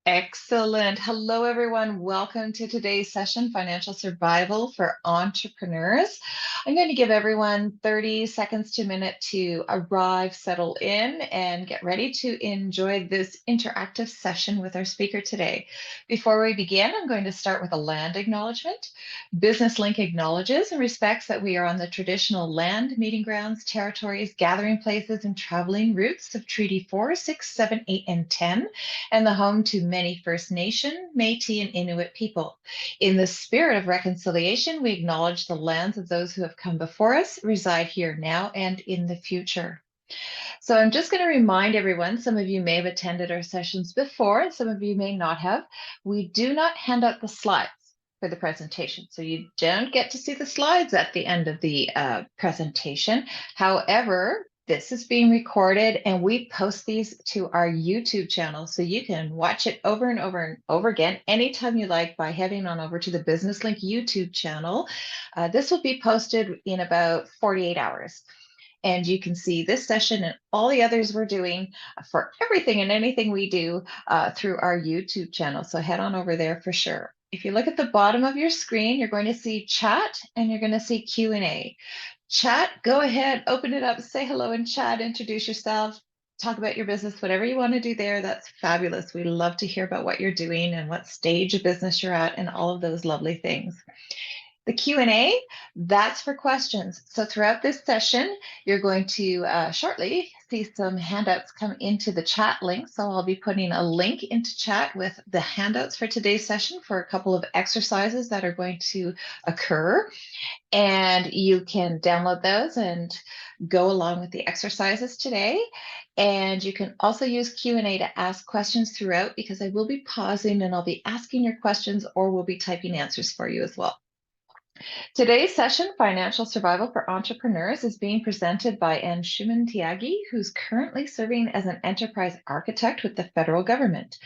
Excellent. Hello, everyone. Welcome to today's session, Financial Survival for Entrepreneurs. I'm going to give everyone 30 seconds to a minute to arrive, settle in, and get ready to enjoy this interactive session with our speaker today. Before we begin, I'm going to start with a land acknowledgement. Business Link acknowledges and respects that we are on the traditional land, meeting grounds, territories, gathering places, and traveling routes of Treaty 4, 6, 7, 8, and 10, and the home to many First Nation, Métis, and Inuit people. In the spirit of reconciliation, we acknowledge the lands of those who have come before us, reside here now, and in the future. So I'm just going to remind everyone, some of you may have attended our sessions before, and some of you may not have. We do not hand out the slides for the presentation. So you don't get to see the slides at the end of the presentation. However, this is being recorded and we post these to our YouTube channel. So you can watch it over and over and over again anytime you like by heading on over to the Business Link YouTube channel. This will be posted in about 48 hours. And you can see this session and all the others we're doing for everything and anything we do through our YouTube channel. So head on over there for sure. If you look at the bottom of your screen, you're going to see chat and you're going to see Q&A. Chat, go ahead, open it up, say hello in chat, introduce yourself, talk about your business, whatever you want to do there. That's fabulous. We love to hear about what you're doing and what stage of business you're at and all of those lovely things. The Q&A, that's for questions. So throughout this session, you're going to shortly see some handouts come into the chat link. So I'll be putting a link into chat with the handouts for today's session for a couple of exercises that are going to occur. And you can download those and go along with the exercises today. And you can also use Q&A to ask questions throughout because I will be pausing and I'll be asking your questions or we'll be typing answers for you as well. Today's session, Financial Survival for Entrepreneurs, is being presented by Anshuman Tyagi, who's currently serving as an enterprise architect with the federal government.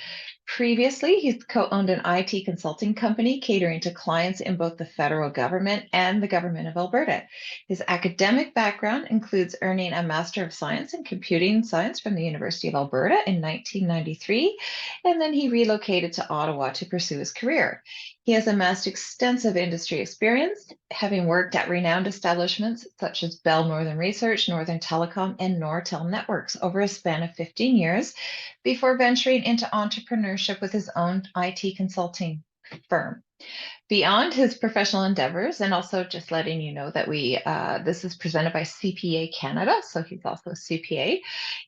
Previously, he's co-owned an IT consulting company catering to clients in both the federal government and the government of Alberta. His academic background includes earning a Master of Science in Computing Science from the University of Alberta in 1993, and then he relocated to Ottawa to pursue his career. He has amassed extensive industry experience, having worked at renowned establishments such as Bell Northern Research, Northern Telecom, and Nortel Networks over a span of 15 years before venturing into entrepreneurship with his own IT consulting firm. Beyond his professional endeavors, and also just letting you know that this is presented by CPA Canada, so he's also a CPA.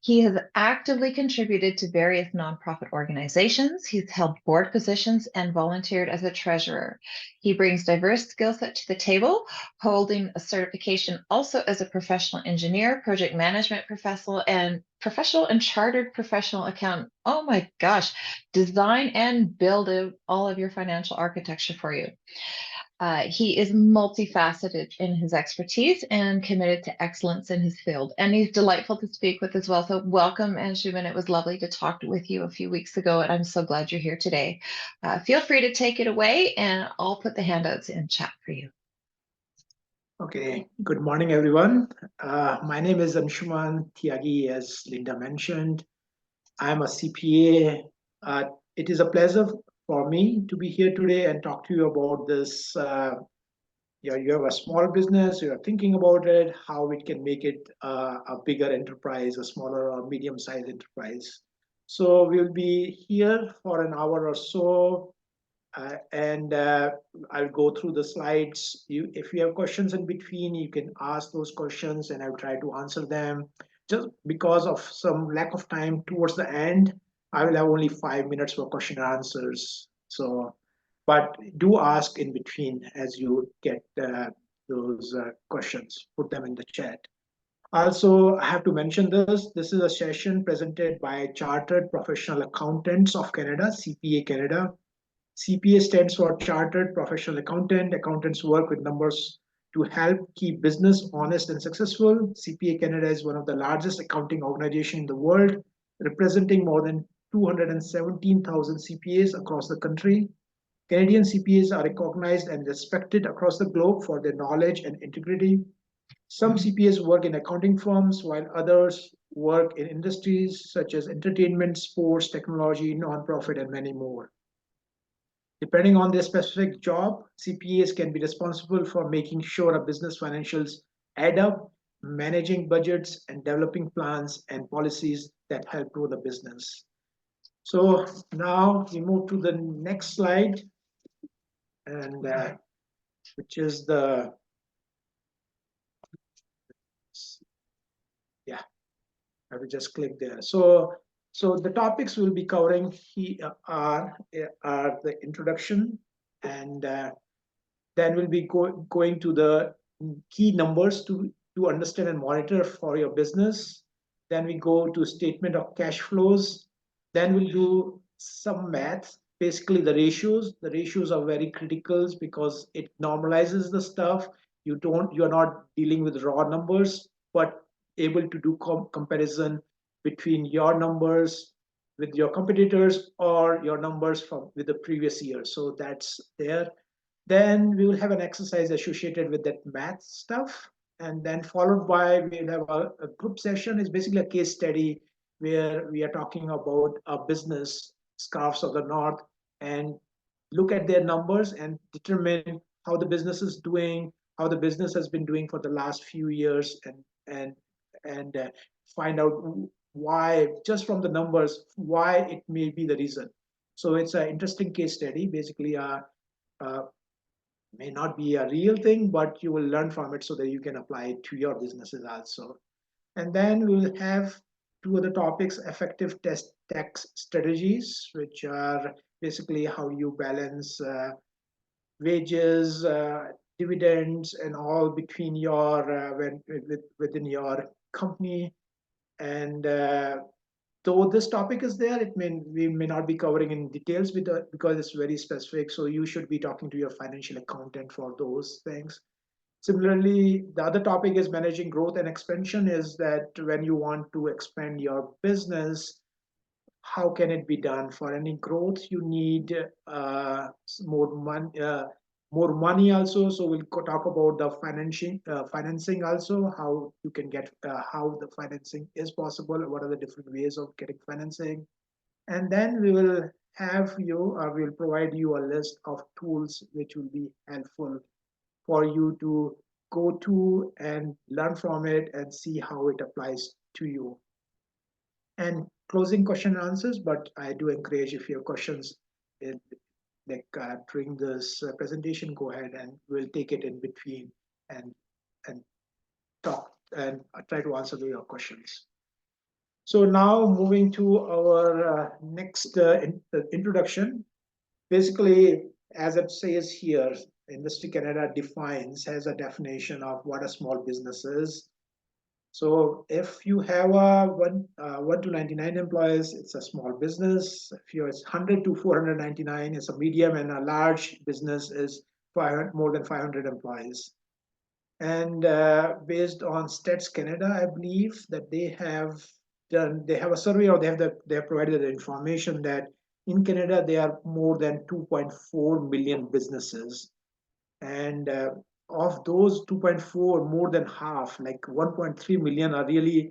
He has actively contributed to various nonprofit organizations. He's held board positions and volunteered as a treasurer. He brings diverse skill set to the table, holding a certification also as a professional engineer, project management professional, and chartered professional accountant. Oh my gosh, design and build all of your financial architecture for you. He is multifaceted in his expertise and committed to excellence in his field. And he's delightful to speak with as well. So welcome, Anshuman. It was lovely to talk with you a few weeks ago, and I'm so glad you're here today. Feel free to take it away, and I'll put the handouts in chat for you. Okay, good morning, everyone. My name is Anshuman Tyagi, as Linda mentioned. I'm a CPA. It is a pleasure for me to be here today and talk to you about this. You have a small business, you're thinking about it, how it can make it a bigger enterprise, a smaller or medium-sized enterprise. So we'll be here for an hour or so. And I'll go through the slides. If you have questions in between, you can ask those questions and I'll try to answer them. Just because of some lack of time towards the end, I will have only 5 minutes for question and answers. So, but do ask in between as you get those questions, put them in the chat. Also, I have to mention this. This is a session presented by Chartered Professional Accountants of Canada, CPA Canada. CPA stands for Chartered Professional Accountant. Accountants work with numbers to help keep business honest and successful. CPA Canada is one of the largest accounting organizations in the world, representing more than 217,000 CPAs across the country. Canadian CPAs are recognized and respected across the globe for their knowledge and integrity. Some CPAs work in accounting firms, while others work in industries such as entertainment, sports, technology, nonprofit, and many more. Depending on their specific job, CPAs can be responsible for making sure a business financials add up, managing budgets, and developing plans and policies that help grow the business. So now we move to the next slide, and which is the, yeah, I will just click there. So the topics we'll be covering here are the introduction, and then we'll be going to the key numbers to understand and monitor for your business. Then we go to statement of cash flows. Then we'll do some math, basically the ratios. The ratios are very critical because it normalizes the stuff. You're not dealing with raw numbers, but able to do comparison between your numbers with your competitors or your numbers from with the previous year. So that's there. Then we will have an exercise associated with that math stuff. And then followed by, we'll have a group session. It's basically a case study where we are talking about a business, Scarves of the North, and look at their numbers and determine how the business is doing, how the business has been doing for the last few years, and find out why, just from the numbers, why it may be the reason. So it's an interesting case study. Basically, may not be a real thing, but you will learn from it so that you can apply it to your businesses also. And then we'll have two other topics: effective tax strategies, which are basically how you balance wages, dividends, and all between your within your company. And though this topic is there, we may not be covering in details because it's very specific. So you should be talking to your financial accountant for those things. Similarly, the other topic is managing growth and expansion. Is that when you want to expand your business, how can it be done? For any growth, you need more money. More money also. So we'll talk about the financing also, how you can get how the financing is possible, what are the different ways of getting financing. And then we will we'll provide you a list of tools which will be helpful for you to go to and learn from it and see how it applies to you. And closing question and answers, but I do encourage, if you have questions during this presentation, go ahead and we'll take it in between and talk and try to answer your questions. So now moving to our next introduction. Basically, as it says here, Industry Canada has a definition of what a small business is. So if you have a 1 to 99 employees, it's a small business. If you're 100 to 499, it's a medium, and a large business is more than 500 employees. And based on Stats Canada, I believe that they have a survey, or they have provided the information that in Canada there are more than 2.4 million businesses, and of those 2.4, more than half, like 1.3 million, are really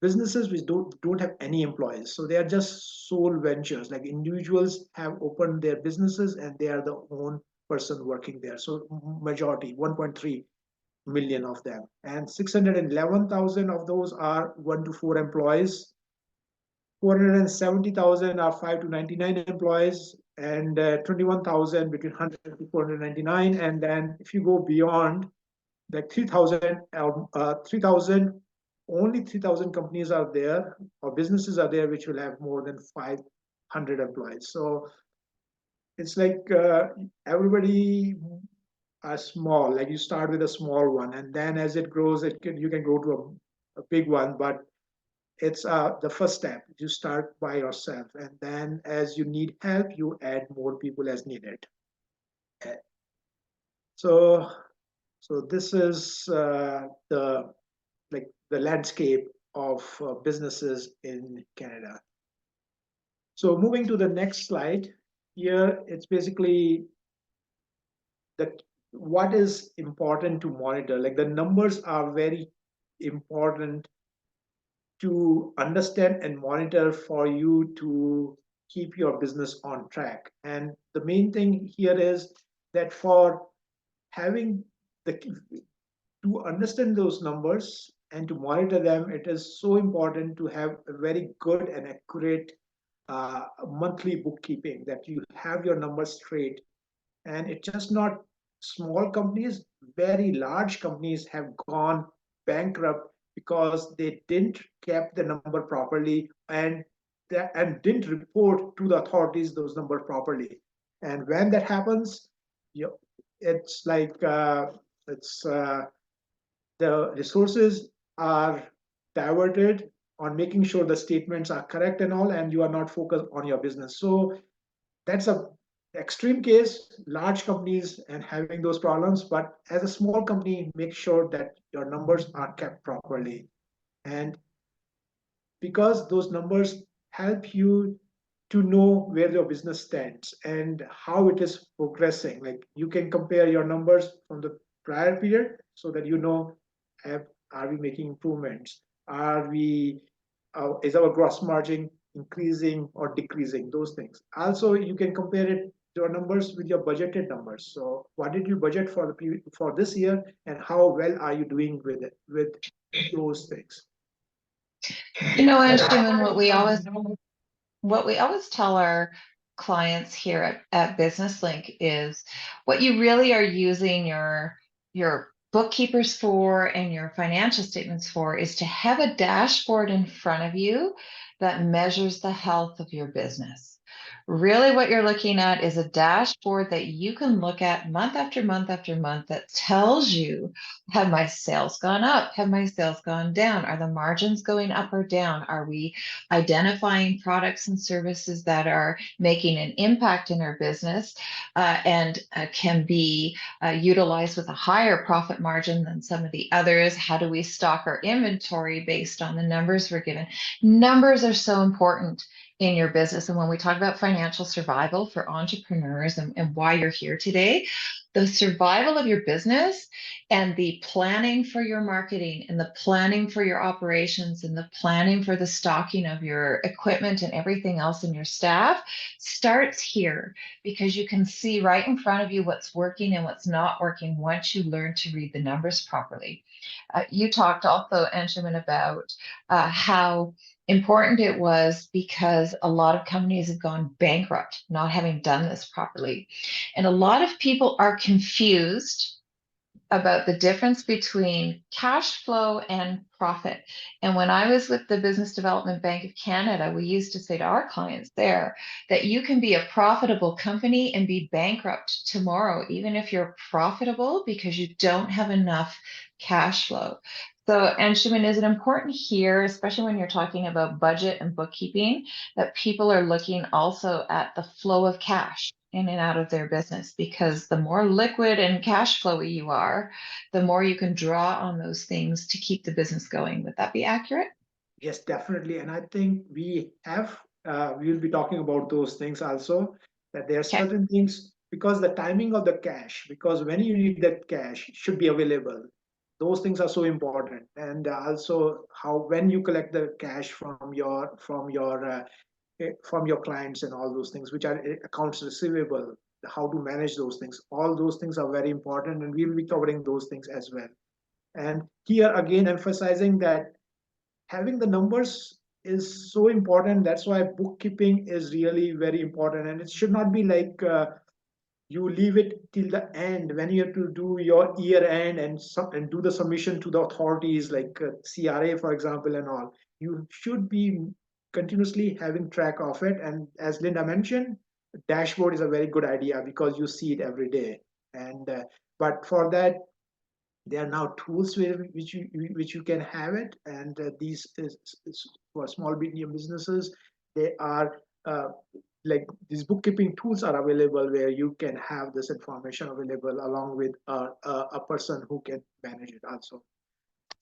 businesses which don't have any employees. So they are just sole ventures, like individuals have opened their businesses and they are the own person working there. So majority, 1.3 million of them, and 611,000 of those are 1 to 4 employees. 470,000 are 5 to 99 employees, and 21,000 between 100 to 499. And then if you go beyond, like 3,000, only 3,000 companies are there, or businesses are there, which will have more than 500 employees. So it's like everybody are small. Like you start with a small one, and then as it grows, you can go to a big one. But it's the first step. You start by yourself, and then as you need help, you add more people as needed. So this is the landscape of businesses in Canada. So moving to the next slide, here it's basically what is important to monitor. Like the numbers are very important to understand and monitor for you to keep your business on track. And the main thing here is that for having the to understand those numbers and to monitor them, it is so important to have a very good and accurate monthly bookkeeping, that you have your numbers straight. And it's just not small companies, very large companies have gone bankrupt because they didn't keep the number properly, and didn't report to the authorities those numbers properly. And when that happens, you, it's like it's the resources are diverted on making sure the statements are correct and all, and you are not focused on your business. So that's a extreme case, large companies and having those problems. But as a small company, make sure that your numbers are kept properly. And because those numbers help you to know where your business stands and how it is progressing. Like, you can compare your numbers from the prior period so that you know, have, are we making improvements? Are we is our gross margin increasing or decreasing? Those things. Also, you can compare it your numbers with your budgeted numbers. So what did you budget for for this year, and how well are you doing with it, with those things? Anshuman, what we always tell our clients here at BusinessLink is what you really are using your bookkeepers for and your financial statements for is to have a dashboard in front of you that measures the health of your business. Really, what you're looking at is a dashboard that you can look at month after month after month that tells you, have my sales gone up? Have my sales gone down? Are the margins going up or down? Are we identifying products and services that are making an impact in our business and can be utilized with a higher profit margin than some of the others? How do we stock our inventory based on the numbers we're given? Numbers are so important in your business. And when we talk about financial survival for entrepreneurs and why you're here today, the survival of your business and the planning for your marketing and the planning for your operations and the planning for the stocking of your equipment and everything else in your staff starts here, because you can see right in front of you what's working and what's not working once you learn to read the numbers properly. You talked also, Anshuman, about how important it was because a lot of companies have gone bankrupt not having done this properly. And a lot of people are confused about the difference between cash flow and profit. And when I was with the Business Development Bank of Canada, we used to say to our clients there that you can be a profitable company and be bankrupt tomorrow, even if you're profitable, because you don't have enough cash flow. So, Anshuman, is it important here, especially when you're talking about budget and bookkeeping, that people are looking also at the flow of cash in and out of their business? Because the more liquid and cash flowy you are, the more you can draw on those things to keep the business going. Would that be accurate? Yes, definitely. And I think we'll be talking about those things also, that there are Okay. certain things, because the timing of the cash, because when you need that cash should be available. Those things are so important. And also how, when you collect the cash from your clients and all those things, which are accounts receivable, how to manage those things. All those things are very important, and we'll be covering those things as well. And here again, emphasizing that having the numbers is so important. That's why bookkeeping is really very important, and it should not be like you leave it till the end when you have to do your year end and do the submission to the authorities like CRA, for example, and all. You should be continuously having track of it. And as Linda mentioned, dashboard is a very good idea because you see it every day. And but for that, there are now tools which you can have it. And these is for small medium businesses. They are like, these bookkeeping tools are available where you can have this information available along with a person who can manage it also.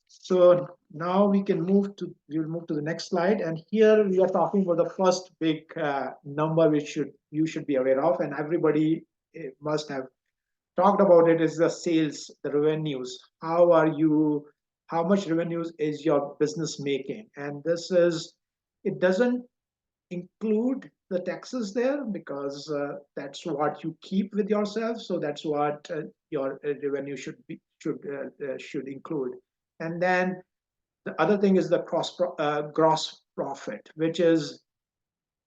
So now we'll move to the next slide. And here we are talking about the first big number which you should be aware of, and everybody must have talked about it, is the sales, the revenues. how much revenues is your business making. And it doesn't include the taxes there, because that's what you keep with yourself. So that's what your revenue should include. And then the other thing is the gross profit, which is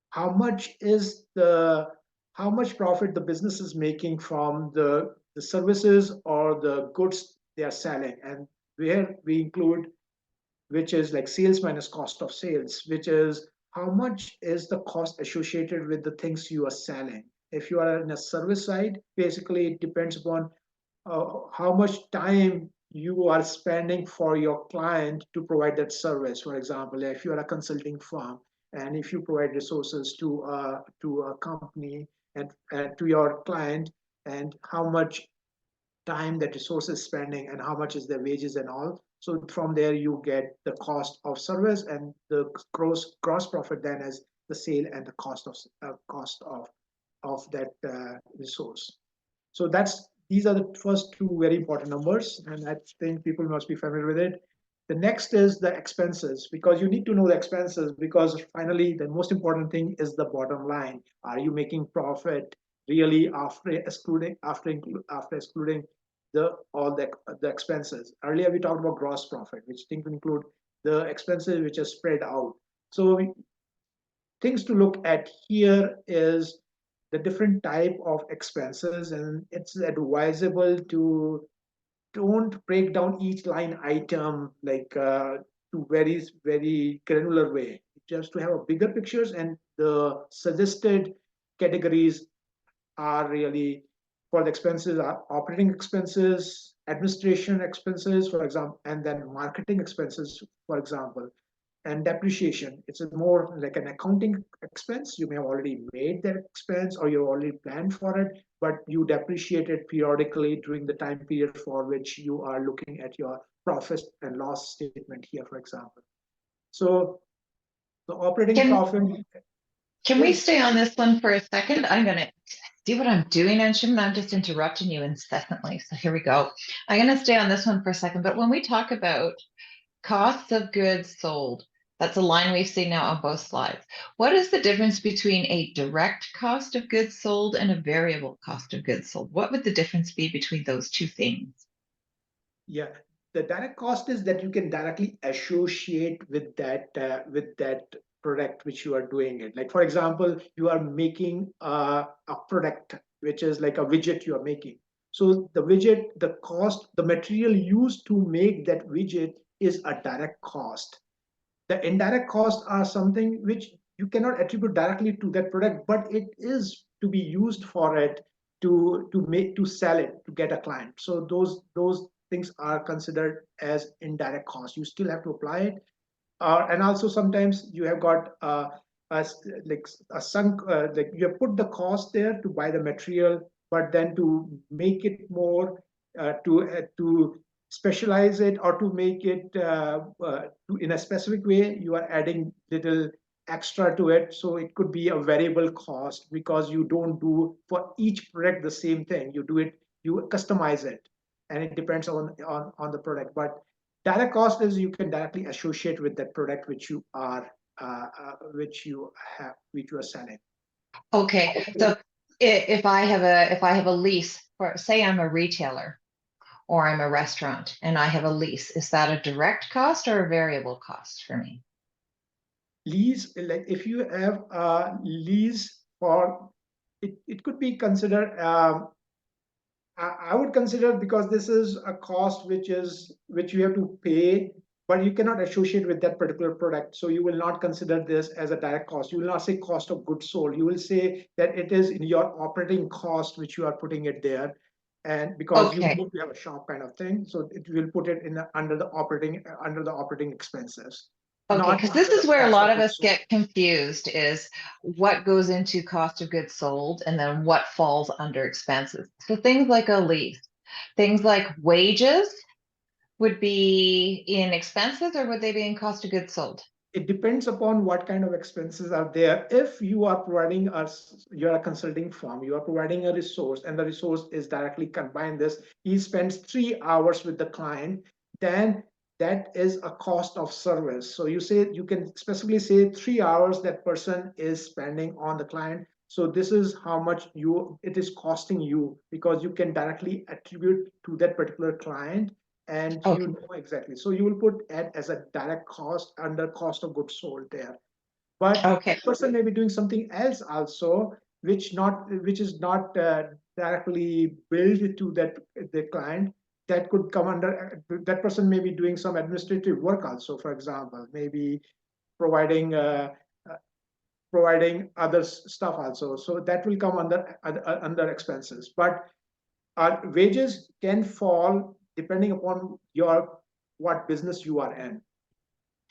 how much is the how much profit the business is making from the services or the goods they are selling. And where we include, which is like sales minus cost of sales, which is how much is the cost associated with the things you are selling. If you are in a service side, basically it depends upon how much time you are spending for your client to provide that service. For example, if you are a consulting firm and if you provide resources to a company and to your client, and how much time that resource is spending and how much is their wages and all. So from there you get the cost of service, and the gross profit then is the sale and the cost of that resource. So these are the first two very important numbers, and I think people must be familiar with it. The next is the expenses, because you need to know the expenses, because finally the most important thing is the bottom line. Are you making profit really after excluding the expenses? Earlier we talked about gross profit, which things include the expenses which are spread out. So things to look at here is the different type of expenses, and it's advisable to don't break down each line item like to very granular way, just to have a bigger pictures. And the suggested categories are really for the expenses are operating expenses, administration expenses, for example, and then marketing expenses, for example, and depreciation. It's a more like an accounting expense. You may have already made that expense or you already planned for it, but you depreciate it periodically during the time period for which you are looking at your profit and loss statement here, for example. So the operating Can profit. can we Yes. stay on this one for a second? I'm gonna see what I'm doing, Anshuman. I'm just interrupting you incessantly. So here we go. I'm gonna stay on this one for a second. But when we talk about costs of goods sold, that's a line we've seen now on both slides. What is the difference between a direct cost of goods sold and a variable cost of goods sold? What would the difference be between those two things? Yeah, the direct cost is that you can directly associate with that product which you are doing it. Like for example, you are making a product which is like a widget you are making. So the widget, the cost, the material used to make that widget is a direct cost. The indirect costs are something which you cannot attribute directly to that product, but it is to be used for it to sell it to get a client. So those things are considered as indirect costs. You still have to apply it, and also sometimes you have got like a sunk like you have put the cost there to buy the material, but then to make it more to specialize it or to make it in a specific way, you are adding little extra to it. So it could be a variable cost because you don't do for each product the same thing. You customize it, and it depends on the product. But direct cost is you can directly associate with that product which you are selling. Okay, so if I have a lease for, say I'm a retailer or I'm a restaurant and I have a lease, is that a direct cost or a variable cost for me? Lease, like if you have a lease for it could be considered I would consider, because this is a cost which you have to pay, but you cannot associate with that particular product. So you will not consider this as a direct cost. You will not say cost of goods sold. You will say that it is in your operating cost which you are putting it there, and because you Okay. have a shop kind of thing, so it will put it in under the operating expenses, Okay, not because under this is the where a cost lot of of goods us sold. get confused is what goes into cost of goods sold and then what falls under expenses. So things like a lease, things like wages would be in expenses or would they be in cost of goods sold? It depends upon what kind of expenses are there. If you are providing us, you're a consulting firm, you are providing a resource, and the resource is directly combined this, he spends 3 hours with the client, then that is a cost of service. So you can specifically say 3 hours that person is spending on the client. So this is how much it is costing you, because you can directly attribute to that particular client, and you Okay. know exactly. So you will put it as a direct cost under cost of goods sold there. But Okay. that person may be doing something else also, which is not directly billed to the client. That could come under that person may be doing some administrative work also. For example, maybe providing uh, providing other stuff also. So that will come under expenses. But wages can fall depending upon your what business you are in,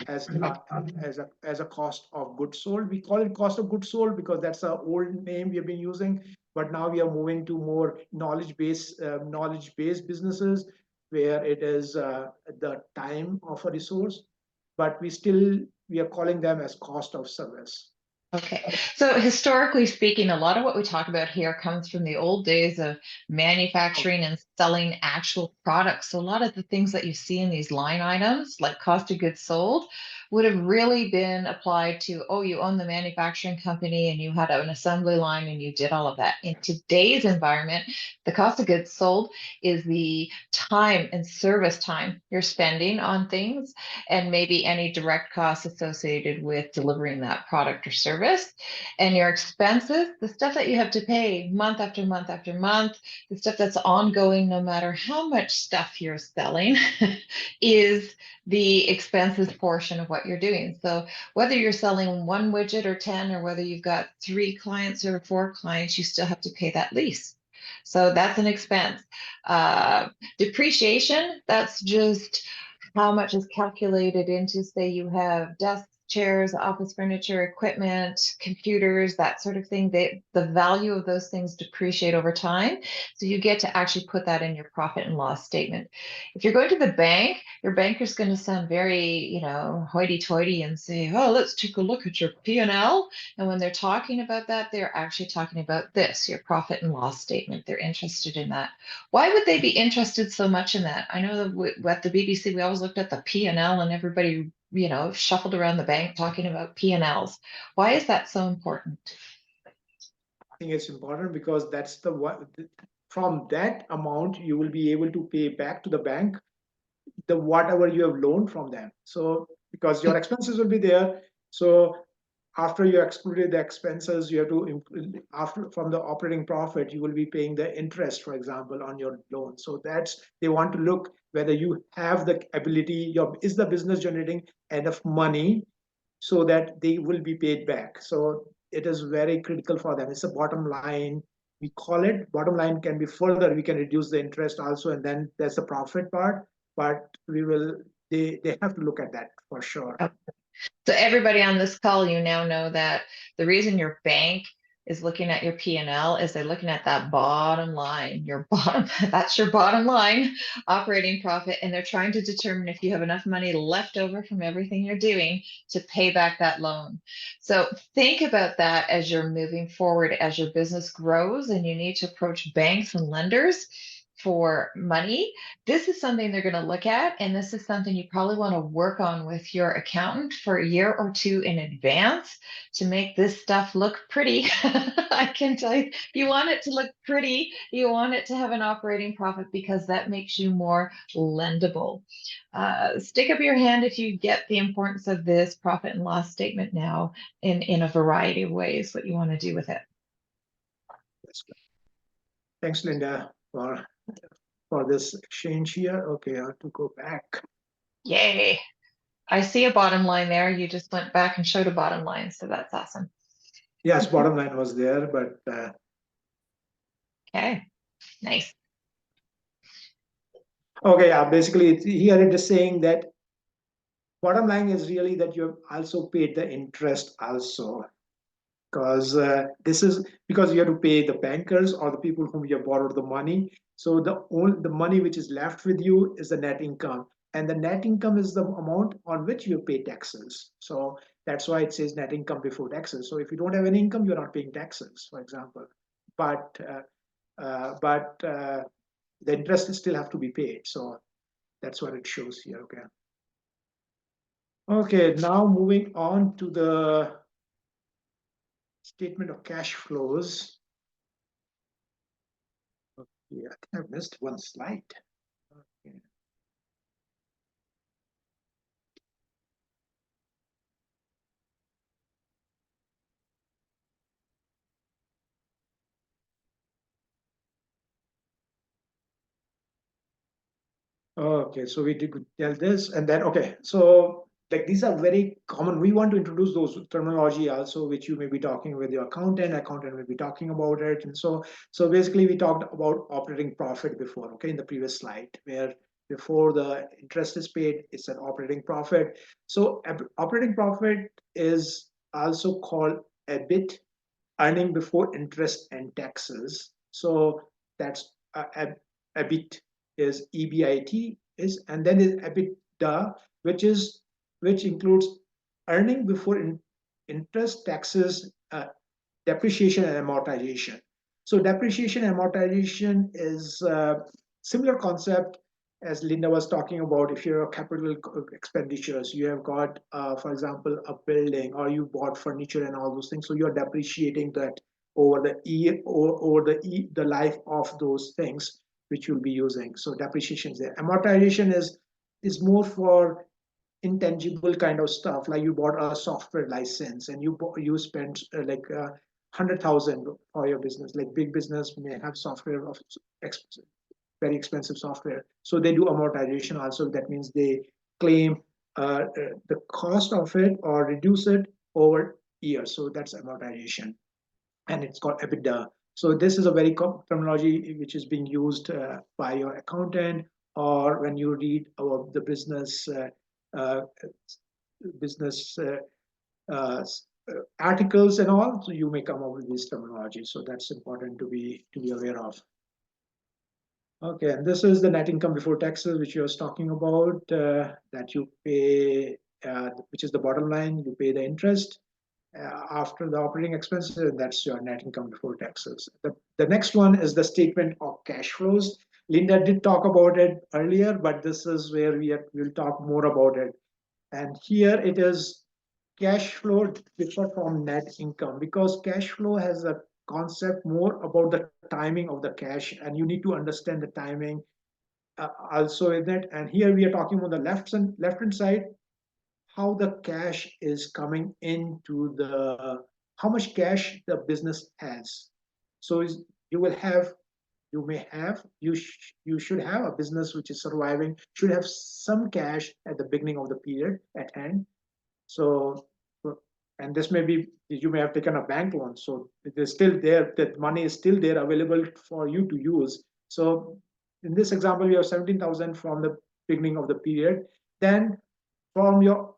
as a cost of goods sold. We call it cost of goods sold because that's an old name we have been using. But now we are moving to more knowledge based businesses, where it is the time of a resource, but we are calling them as cost of service. Okay. So historically speaking, a lot of what we talk about here comes from the old days of manufacturing and selling actual products. So a lot of the things that you see in these line items, like cost of goods sold, would have really been applied to, oh, you own the manufacturing company and you had an assembly line and you did all of that. In today's environment, the cost of goods sold is the time and service time you're spending on things, and maybe any direct costs associated with delivering that product or service. And your expenses, the stuff that you have to pay month after month after month, the stuff that's ongoing, no matter how much stuff you're selling, is the expenses portion of what you're doing. So whether you're selling one widget or 10, or whether you've got 3 clients or 4 clients, you still have to pay that lease. So that's an expense. Depreciation, that's just how much is calculated into, say, you have desks, chairs, office furniture, equipment, computers, that sort of thing. The value of those things depreciate over time. So you get to actually put that in your profit and loss statement. If you're going to the bank, your banker's going to sound very, hoity-toity and say, oh, let's take a look at your P&L. And when they're talking about that, they're actually talking about this, your profit and loss statement. They're interested in that. Why would they be interested so much in that? I know that at the BBC, we always looked at the P&L and everybody, shuffled around the bank talking about P&Ls. Why is that so important? I think it's important because that's the what from that amount you will be able to pay back to the bank the whatever you have loaned from them. So because your expenses will be there, so after you excluded the expenses, you have to after from the operating profit, you will be paying the interest, for example, on your loan. So they want to look whether you have the ability, is the business generating enough money so that they will be paid back. So it is very critical for them. It's a bottom line. We call it bottom line. Can be further. We can reduce the interest also, and then there's the profit part. But they have to look at that for sure. Oh. So everybody on this call, you now know that the reason your bank is looking at your P&L is they're looking at that bottom line, that's your bottom line operating profit. And they're trying to determine if you have enough money left over from everything you're doing to pay back that loan. So think about that as you're moving forward, as your business grows and you need to approach banks and lenders for money. This is something they're going to look at, and this is something you probably want to work on with your accountant for a year or 2 in advance to make this stuff look pretty. I can tell you want it to look pretty. You want it to have an operating profit because that makes you more lendable. Stick up your hand if you get the importance of this profit and loss statement now in a variety of ways, what you want to do with it. That's good. Thanks, Linda, for this exchange here. Okay, I have to go back. Yay. I see a bottom line there. You just went back and showed a bottom line, so that's awesome. Yes, bottom line was there, but Okay, nice. okay, yeah, basically here it is saying that bottom line is really that you have also paid the interest also, because this is because you have to pay the bankers or the people whom you have borrowed the money. So the money which is left with you is the net income, and the net income is the amount on which you pay taxes. So that's why it says net income before taxes. So if you don't have any income, you're not paying taxes, for example. But the interest still have to be paid. So that's what it shows here. Okay. Okay, now moving on to the statement of cash flows. Okay, I think I missed one slide. Okay. Okay, so we did tell this, and then okay, so like these are very common. We want to introduce those terminology also, which you may be talking with your accountant may be talking about it, and so basically we talked about operating profit before, okay, in the previous slide, where before the interest is paid, it's an operating profit. So operating profit is also called EBIT, earning before interest and taxes. So that's EBIT is EBIT is, and then is EBITDA, which includes earning before interest, taxes, depreciation and amortization. So depreciation and amortization is a similar concept as Linda was talking about. If you're a capital expenditures, you have got, for example, a building, or you bought furniture and all those things. So you're depreciating that over the year, or over the life of those things which you'll be using. So depreciation is there. Amortization is more for intangible kind of stuff, like you bought a software license and you spent like 100,000 for your business. Like big business may have software of very expensive software, so they do amortization also. That means they claim the cost of it or reduce it over years. So that's amortization, and it's called EBITDA. So this is a very terminology which is being used by your accountant, or when you read about the uh, business uh, articles and all. So you may come up with this terminology. So that's important to be aware of. Okay, and this is the net income before taxes, which you was talking about, that you pay, which is the bottom line. You pay the interest after the operating expenses, and that's your net income before taxes. The next one is the statement of cash flows. Linda did talk about it earlier, but this is where we'll talk more about it. And here it is cash flow differ from net income, because cash flow has a concept more about the timing of the cash, and you need to understand the timing also in it. And here we are talking on the left hand side, how the cash is coming into the, how much cash the business has. So you will have, you may have, you should have a business which is surviving, should have some cash at the beginning of the period at hand. So, and this may be, you may have taken a bank loan, so it is still there, that money is still there available for you to use. So in this example, you have 17,000 from the beginning of the period. Then from your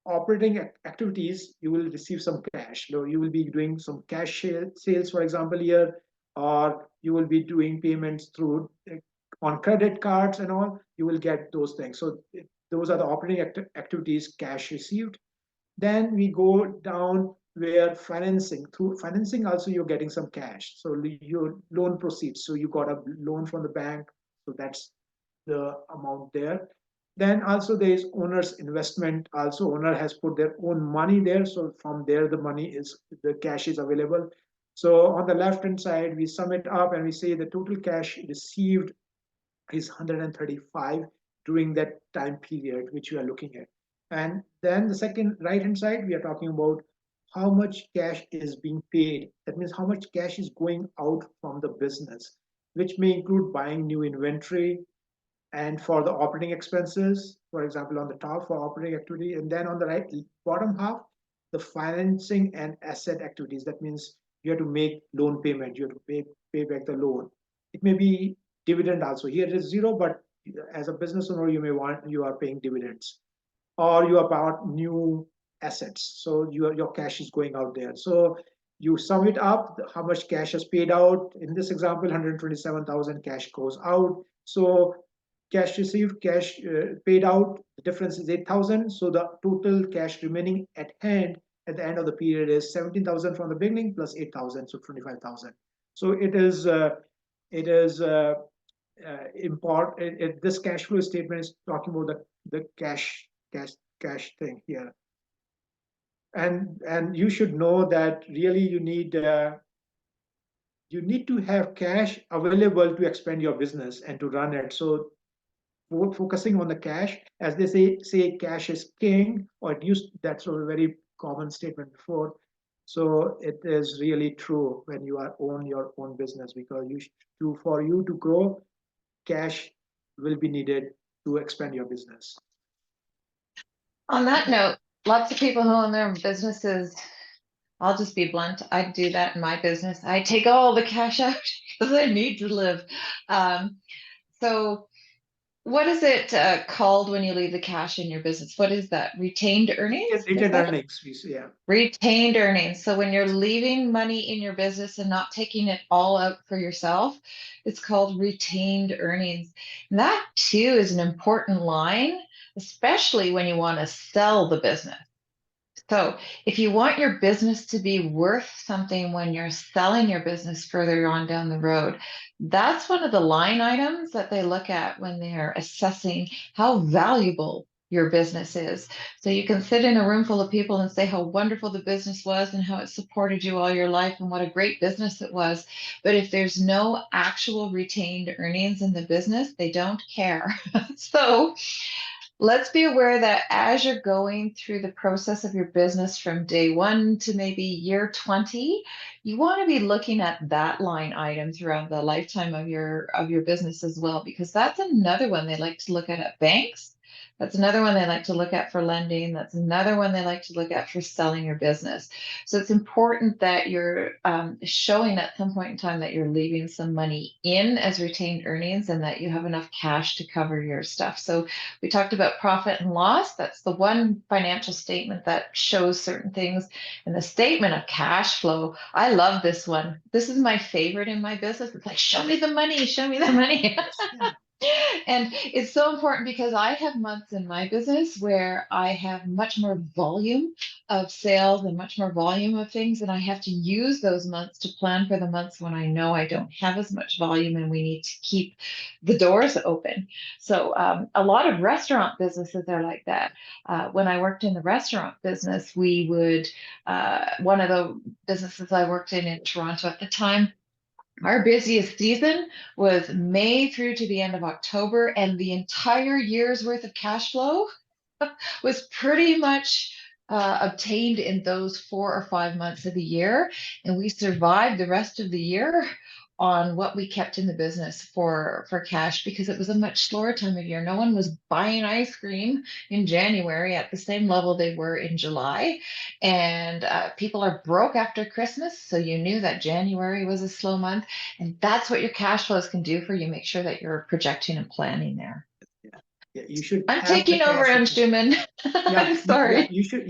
operating activities, you will receive some cash. So you will be doing some cash sales, for example, here, or you will be doing payments through on credit cards and all. You will get those things. So those are the operating activities, cash received. Then we go down where financing, through financing also you're getting some cash. So your loan proceeds. So you got a loan from the bank. So that's the amount there. Then also there is owner's investment. Also owner has put their own money there. So from there the money is, the cash is available. So on the left hand side, we sum it up and we say the total cash received is 135 during that time period which we are looking at. And then the second right hand side, we are talking about how much cash is being paid. That means how much cash is going out from the business, which may include buying new inventory, and for the operating expenses, for example, on the top for operating activity, and then on the right bottom half, the financing and asset activities. That means you have to make loan payment, you have to pay back the loan. It may be dividend also. Here it is zero, but as a business owner, you are paying dividends, or you are bought new assets. So your cash is going out there. So you sum it up, how much cash is paid out. In this example, 127,000 cash goes out. So cash received, cash paid out, the difference is 8,000. So the total cash remaining at hand at the end of the period is 17,000 from the beginning plus 8,000, so 25,000. So it is important. This cash flow statement is talking about the cash cash thing here. And you should know that really you need to have cash available to expand your business and to run it. So focusing on the cash, as they say cash is king, or it used, that's a very common statement before. So it is really true when you are own your own business, because for you to grow, cash will be needed to expand your business. On that note, lots of people who own their own businesses, I'll just be blunt, I do that in my business. I take all the cash out because I need to live. So what is it called when you leave the cash in your business? What is that? Retained earnings? Retained earnings, yeah. Retained earnings. So when you're leaving money in your business and not taking it all out for yourself, it's called retained earnings. And that too is an important line, especially when you want to sell the business. So if you want your business to be worth something when you're selling your business further on down the road, that's one of the line items that they look at when they're assessing how valuable your business is. So you can sit in a room full of people and say how wonderful the business was and how it supported you all your life and what a great business it was. But if there's no actual retained earnings in the business, they don't care. So let's be aware that as you're going through the process of your business from day one to maybe year 20, you want to be looking at that line item throughout the lifetime of your business as well, because that's another one they like to look at banks. That's another one they like to look at for lending. That's another one they like to look at for selling your business. So it's important that you're showing at some point in time that you're leaving some money in as retained earnings and that you have enough cash to cover your stuff. So we talked about profit and loss. That's the one financial statement that shows certain things. And the statement of cash flow, I love this one. This is my favorite in my business. It's like, show me the money, show me the money. And it's so important because I have months in my business where I have much more volume of sales and much more volume of things. And I have to use those months to plan for the months when I know I don't have as much volume and we need to keep the doors open. So a lot of restaurant businesses are like that. When I worked in the restaurant business, we would, one of the businesses I worked in Toronto at the time, our busiest season was May through to the end of October, and the entire year's worth of cash flow was pretty much obtained in those 4 or 5 months of the year. And we survived the rest of the year on what we kept in the business for cash because it was a much slower time of year. No one was buying ice cream in January at the same level they were in July. And people are broke after Christmas. So you knew that January was a slow month. And that's what your cash flows can do for you. Make sure that you're projecting and planning there. Yeah, you should I'm have the taking over, cash in hand. Anshuman. Yeah, I'm sorry. you should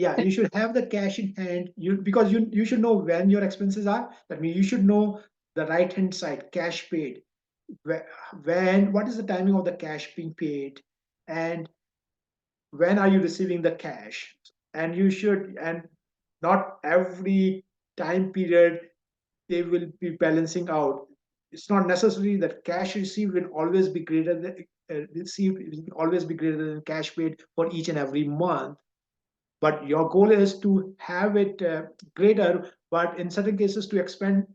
have the cash in hand. Because you should know when your expenses are. That means you should know the right hand side, cash paid. What is the timing of the cash being paid, and when are you receiving the cash? And you should, and not every time period they will be balancing out. It's not necessary that cash received will always be greater than received will always be greater than cash paid for each and every month. But your goal is to have it greater. But in certain cases, to expand,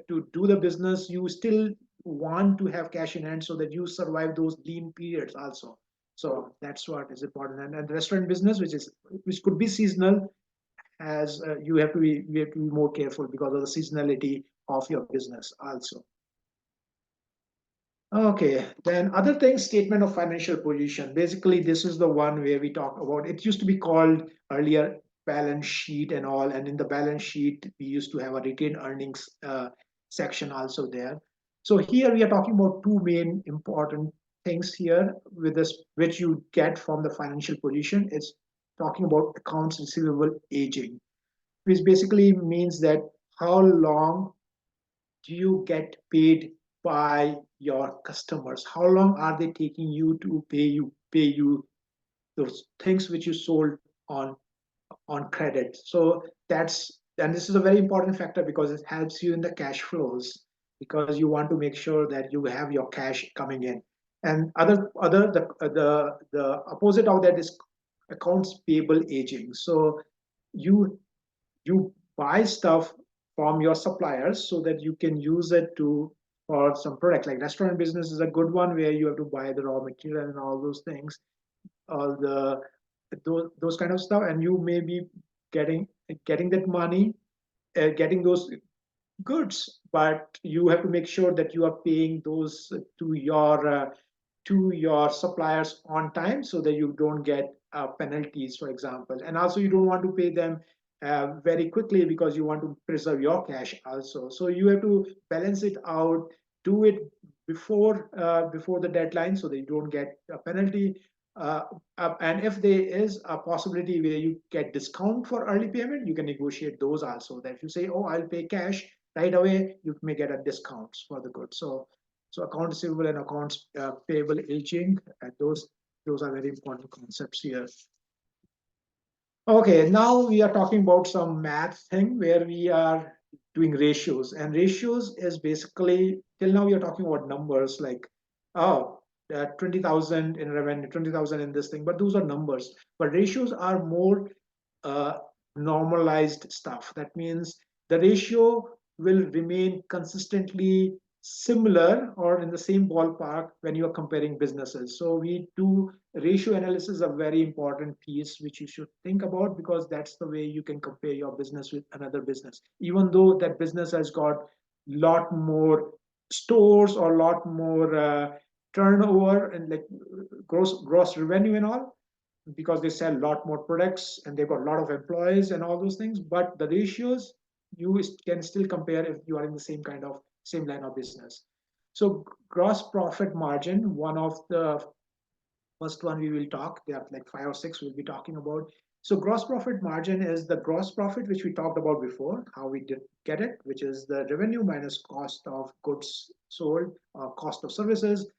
to do the business, you still want to have cash in hand so that you survive those lean periods also. So that's what is important. And the restaurant business, which could be seasonal, as you have to be more careful because of the seasonality of your business also. Okay, then other things, statement of financial position. Basically, this is the one where we talk about, it used to be called earlier balance sheet and all. And in the balance sheet, we used to have a retained earnings section also there. So here we are talking about two main important things here with this, which you get from the financial position. It's talking about accounts receivable aging, which basically means that how long do you get paid by your customers? How long are they taking you to pay you those things which you sold on credit? So and this is a very important factor because it helps you in the cash flows, because you want to make sure that you have your cash coming in. And the opposite of that is accounts payable aging. So you buy stuff from your suppliers so that you can use it to for some product. Like restaurant business is a good one where you have to buy the raw material and all those things, all those kind of stuff, and you may be getting that money, getting those goods, but you have to make sure that you are paying those to your suppliers on time so that you don't get penalties, for example. And also, you don't want to pay them very quickly because you want to preserve your cash also. So you have to balance it out, do it before the deadline so that you don't get a penalty. And if there is a possibility where you get discount for early payment, you can negotiate those also. That if you say, "Oh, I'll pay cash right away," you may get a discounts for the goods. So accounts receivable and accounts payable aging, and those are very important concepts here. Okay, now we are talking about some math thing where we are doing ratios, and ratios is basically, till now we are talking about numbers like, oh, 20,000 in revenue, 20,000 in this thing, but those are numbers. But ratios are more uh, normalized stuff. That means the ratio will remain consistently similar or in the same ballpark when you are comparing businesses. So we do ratio analysis, a very important piece which you should think about, because that's the way you can compare your business with another business. Even though that business has got lot more stores or lot more turnover and like gross revenue and all, because they sell a lot more products and they've got a lot of employees and all those things, but the ratios you can still compare if you are in the same line of business. So gross profit margin, one of the first one we will talk, there are like 5 or 6 we'll be talking about. So gross profit margin is the gross profit which we talked about before, how we did get it, which is the revenue minus cost of goods sold, cost of services.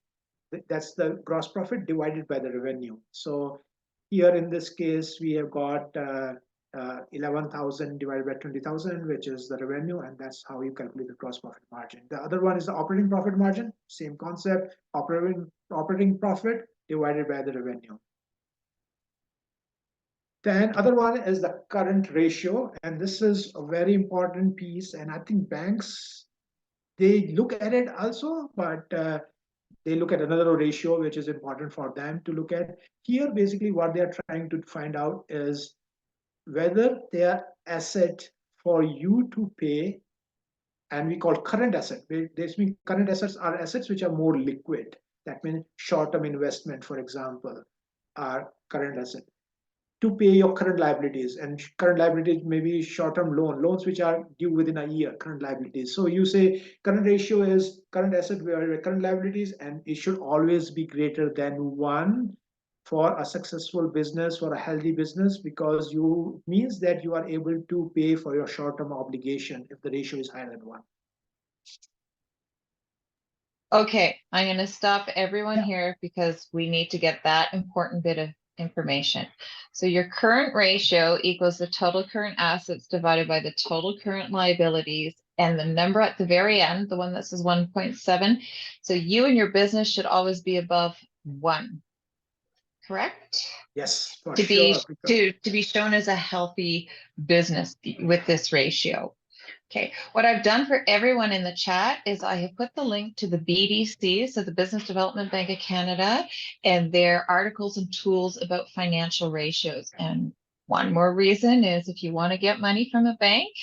That's the gross profit divided by the revenue. So here in this case, we have got 11,000 divided by 20,000, which is the revenue, and that's how you calculate the gross profit margin. The other one is the operating profit margin, same concept, operating profit divided by the revenue. Then other one is the current ratio, and this is a very important piece, and I think banks, they look at it also, but they look at another ratio which is important for them to look at. Here, basically, what they are trying to find out is whether their asset for you to pay, and we call current asset. This means current assets are assets which are more liquid. That means short-term investment, for example, are current asset to pay your current liabilities, and current liabilities may be short-term loans which are due within a year, current liabilities. So you say current ratio is current asset where current liabilities, and it should always be greater than 1 for a successful business, for a healthy business, because you means that you are able to pay for your short-term obligation if the ratio is higher than 1. Okay, I'm going to stop everyone Yeah. here because we need to get that important bit of information. So your current ratio equals the total current assets divided by the total current liabilities, and the number at the very end, the one that says 1.7. So you and your business should always be above 1, correct? Yes, for To be sure. to be shown as a healthy business with this ratio. Okay, what I've done for everyone in the chat is I have put the link to the BDC, so the Business Development Bank of Canada, and their articles and tools about financial ratios. And one more reason is if you want to get money from a bank,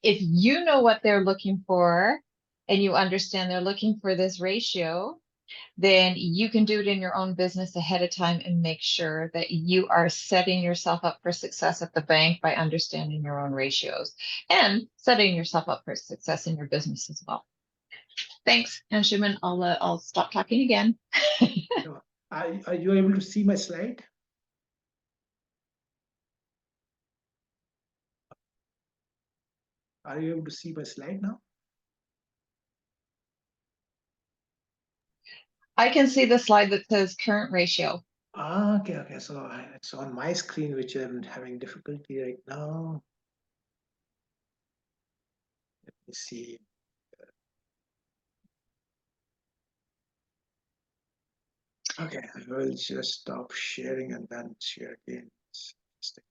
if you know what they're looking for and you understand they're looking for this ratio, then you can do it in your own business ahead of time and make sure that you are setting yourself up for success at the bank by understanding your own ratios and setting yourself up for success in your business as well. Thanks, Anshuman. I'll stop talking again. Are you able to see my slide? Are you able to see my slide now? I can see the slide that says current ratio. Okay. So it's on my screen, which I'm having difficulty right now. Let me see. Okay, I will just stop sharing and then share again. So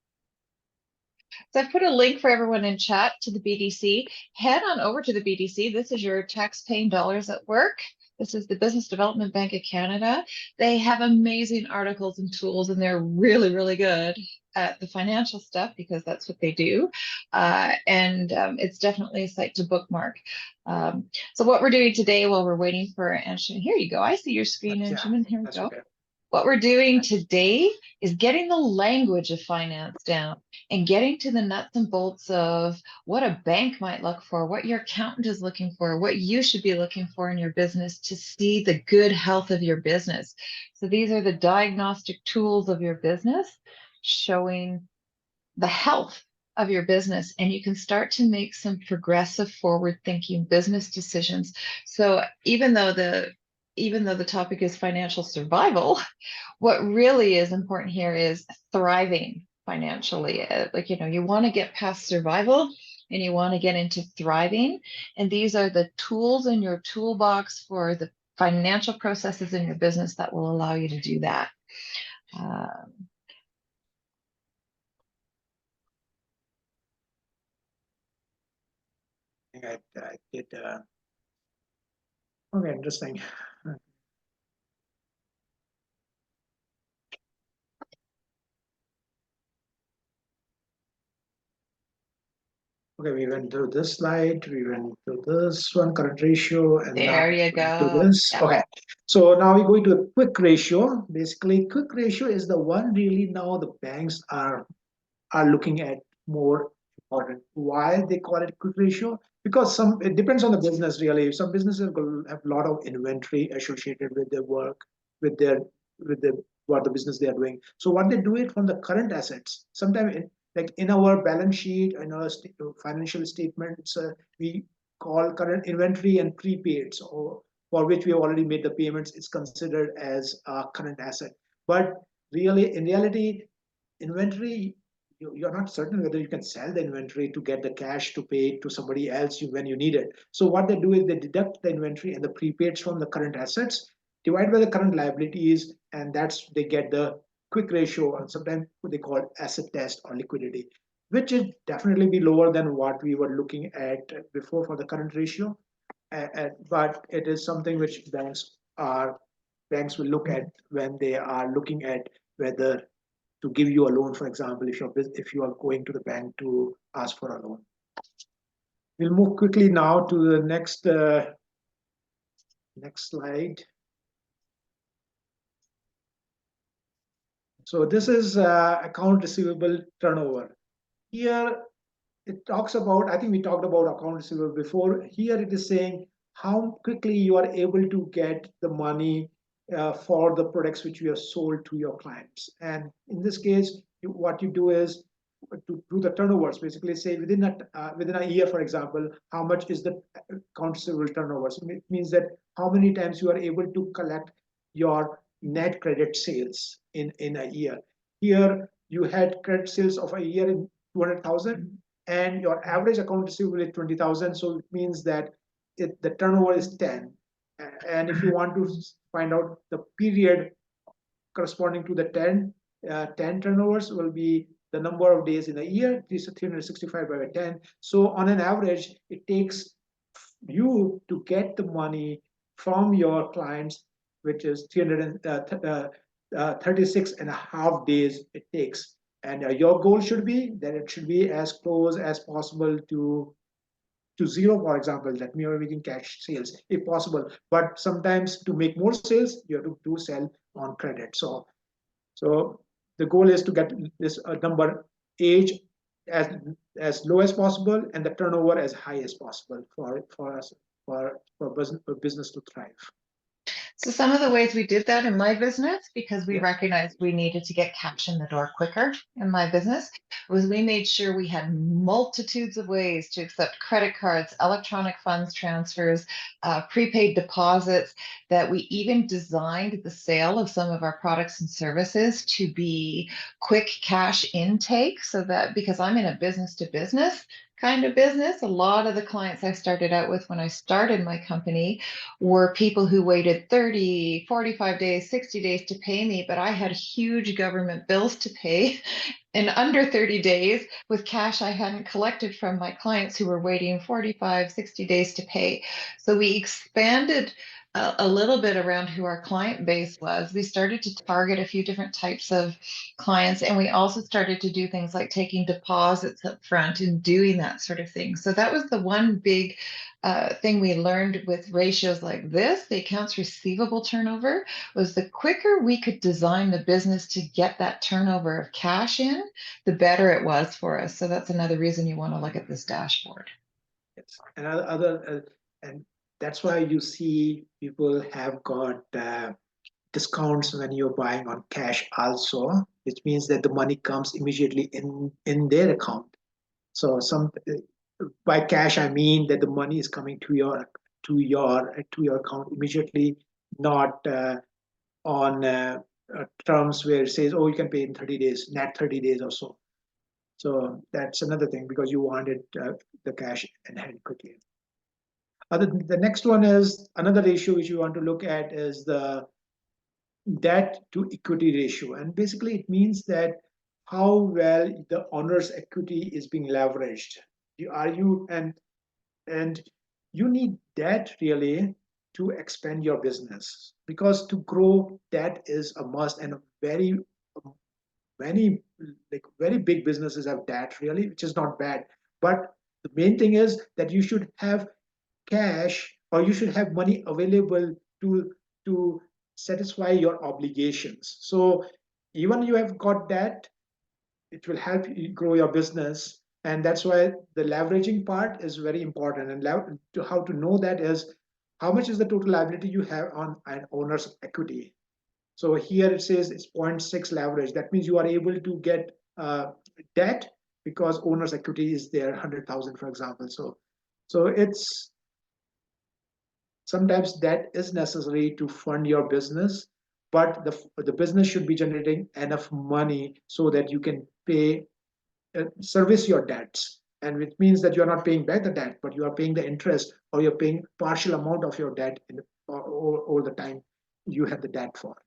I've put a link for everyone in chat to the BDC. Head on over to the BDC. This is your tax-paying dollars at work. This is the Business Development Bank of Canada. They have amazing articles and tools, and they're really, really good at the financial stuff because that's what they do. It's definitely a site to bookmark. So what we're doing today while we're waiting for Anshuman, here you go. I see your screen, Yeah, Anshuman. Here we that's go. okay. What we're doing today is getting the language of finance down and getting to the nuts and bolts of what a bank might look for, what your accountant is looking for, what you should be looking for in your business to see the good health of your business. So these are the diagnostic tools of your business showing the health of your business, and you can start to make some progressive forward thinking business decisions. So even though the topic is financial survival, what really is important here is thriving financially. Like, you want to get past survival and you want to get into thriving. And these are the tools in your toolbox for the financial processes in your business that will allow you to do that. Um, I did. Okay, interesting. Okay, we went through this slide, we went through this one, current ratio, and now there you we went to go. this. Yep. Okay, so now we go into a quick ratio. Basically, quick ratio is the one really now the banks are looking at more important. Why they call it quick ratio? Because it depends on the business really. Some businesses have a lot of inventory associated with their work, with their with the what the business they are doing. So what they do it from the current assets. Sometimes like in our balance sheet, in our financial statements, we call current inventory and prepaid. So for which we have already made the payments, it's considered as a current asset. But really, in reality, inventory you're not certain whether you can sell the inventory to get the cash to pay to somebody else when you need it. So what they do is they deduct the inventory and the prepaids from the current assets, divide by the current liabilities, and that's they get the quick ratio, and sometimes what they call asset test or liquidity, which is definitely be lower than what we were looking at before for the current ratio. But it is something which banks will look at when they are looking at whether to give you a loan, for example, if you are going to the bank to ask for a loan. We'll move quickly now to the next slide. So this is account receivable turnover. Here it talks about, I think we talked about account receivable before. Here it is saying how quickly you are able to get the money for the products which you have sold to your clients. And in this case, what you do is to do the turnovers, basically say within a year, for example, how much is the account receivable turnover. So it means that how many times you are able to collect your net credit sales in a year. Here you had credit sales of a year in 200,000 and your average account receivable is 20,000. So it means that the turnover is 10. And if you want to find out the period corresponding to the 10 turnovers will be the number of days in a year. This is 365 by 10. So on an average, it takes you to get the money from your clients, which is 336 and a half days it takes. And your goal should be that it should be as close as possible to zero, for example, that we are making cash sales if possible. But sometimes to make more sales, you have to do sell on credit. So the goal is to get this number age as low as possible and the turnover as high as possible for us for business to thrive. So some of the ways we did that in my business, because we Yeah. recognized we needed to get cash in the door quicker in my business, was we made sure we had multitudes of ways to accept credit cards, electronic funds transfers, prepaid deposits, that we even designed the sale of some of our products and services to be quick cash intake so that because I'm in a business to business kind of business. A lot of the clients I started out with when I started my company were people who waited 30, 45 days, 60 days to pay me, but I had huge government bills to pay in under 30 days with cash I hadn't collected from my clients who were waiting 45, 60 days to pay. So we expanded a little bit around who our client base was. We started to target a few different types of clients, and we also started to do things like taking deposits up front and doing that sort of thing. So that was the one big thing we learned with ratios like this, the accounts receivable turnover, was the quicker we could design the business to get that turnover of cash in, the better it was for us. So that's another reason you want to look at this dashboard. Yes. And and that's why you see people have got discounts when you're buying on cash also, which means that the money comes immediately in their account. So some by cash I mean that the money is coming to your account immediately, not on terms where it says, oh, you can pay in 30 days, net 30 days or so. So that's another thing because you wanted the cash in hand quickly. The next one is another ratio which you want to look at is the debt to equity ratio. And basically it means that how well the owner's equity is being leveraged. And you need debt really to expand your business, because to grow debt is a must, and many like very big businesses have debt really, which is not bad. But the main thing is that you should have cash, or you should have money available to satisfy your obligations. So even you have got that, it will help you grow your business. And that's why the leveraging part is very important. And how to know that is how much is the total liability you have on an owner's equity. So here it says it's 0.6 leverage. That means you are able to get debt because owner's equity is there 100,000, for example. So it's sometimes that is necessary to fund your business, but the business should be generating enough money so that you can pay service your debts. And which means that you're not paying back the debt, but you are paying the interest, or you're paying partial amount of your debt over the time you have the debt for.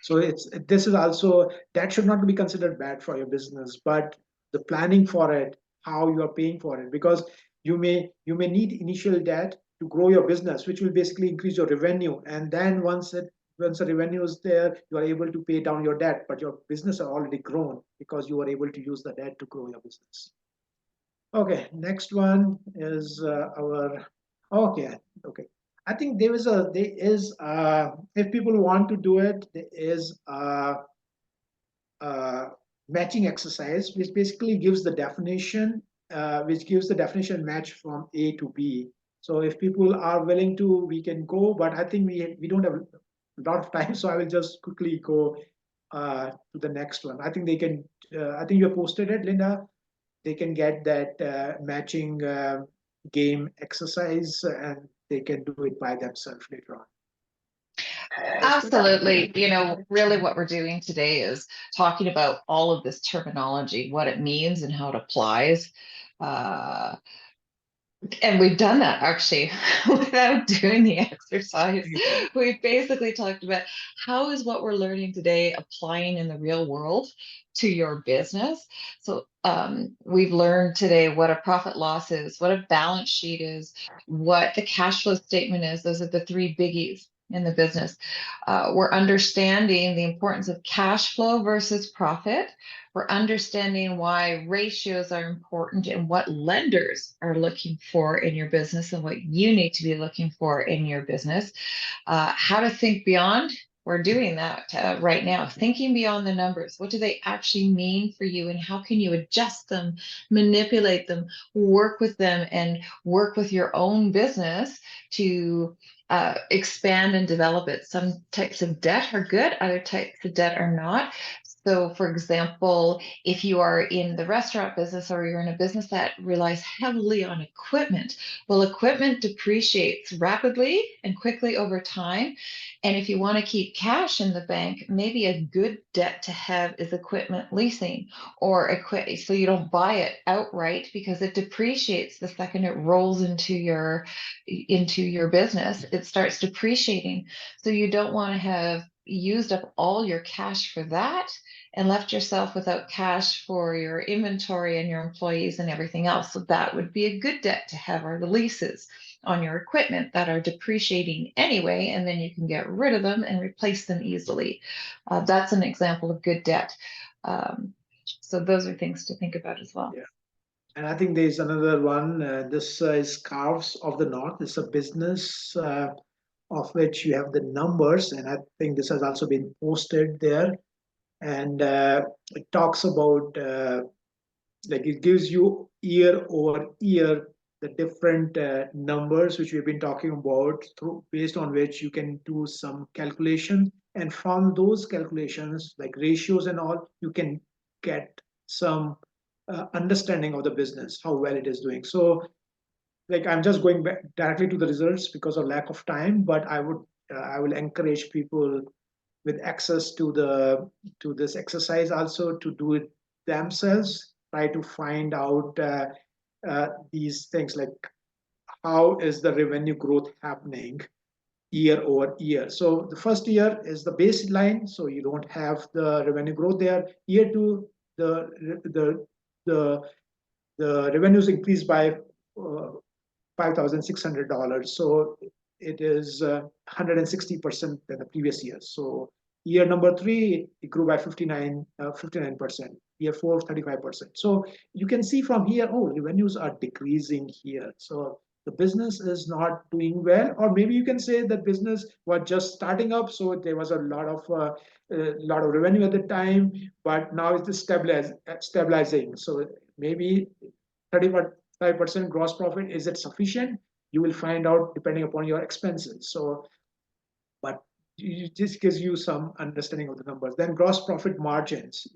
So this is also, that should not be considered bad for your business, but the planning for it, how you are paying for it, because you may need initial debt to grow your business, which will basically increase your revenue. And then once the revenue is there, you are able to pay down your debt, but your business are already grown because you are able to use the debt to grow your business. Okay, next one is okay. I think if people want to do it, there is a matching exercise, which basically gives the definition, match from A to B. So if people are willing to, we can go, but I think we don't have a lot of time, so I will just quickly go to the next one. I think they can. I think you posted it, Linda. They can get that matching game exercise, and they can do it by themselves later on. Absolutely. Really what we're doing today is talking about all of this terminology, what it means and how it applies. Uh, and we've done that actually without doing the exercise. We've basically talked about how is what we're learning today applying in the real world to your business. So we've learned today what a profit loss is, what a balance sheet is, what the cash flow statement is. Those are the three biggies in the business. We're understanding the importance of cash flow versus profit. We're understanding why ratios are important and what lenders are looking for in your business and what you need to be looking for in your business. How to think beyond. We're doing that right now, thinking beyond the numbers. What do they actually mean for you, and how can you adjust them, manipulate them, work with them, and work with your own business to expand and develop it. Some types of debt are good, other types of debt are not. So, for example, if you are in the restaurant business or you're in a business that relies heavily on equipment, well, equipment depreciates rapidly and quickly over time. And if you want to keep cash in the bank, maybe a good debt to have is equipment leasing or equip so you don't buy it outright because it depreciates the second it rolls into your business. It starts depreciating. So you don't want to have used up all your cash for that and left yourself without cash for your inventory and your employees and everything else. So that would be a good debt to have, are the leases on your equipment that are depreciating anyway, and then you can get rid of them and replace them easily. That's an example of good debt. So those are things to think about as well. Yeah. And I think there's another one. This is Scarves of the North. It's a business of which you have the numbers, and I think this has also been posted there. And it talks about like it gives you year over year the different numbers which we've been talking about through based on which you can do some calculation, and from those calculations like ratios and all you can get some understanding of the business, how well it is doing. So like I'm just going back directly to the results because of lack of time, but I will encourage people with access to this exercise also to do it themselves, try to find out these things like how is the revenue growth happening year over year. So the first year is the baseline, so you don't have the revenue growth there. Year two, the the the revenues increased by $5,600. So it is 160% than the previous year. So year number three, it grew by 59%. Year four, 35%. So you can see from here, oh, revenues are decreasing here. So the business is not doing well, or maybe you can say that business was just starting up, so there was a lot of revenue at the time, but now it's stabilizing. So maybe 35% gross profit, is it sufficient? You will find out depending upon your expenses. So, but this gives you some understanding of the numbers. Then gross profit margins.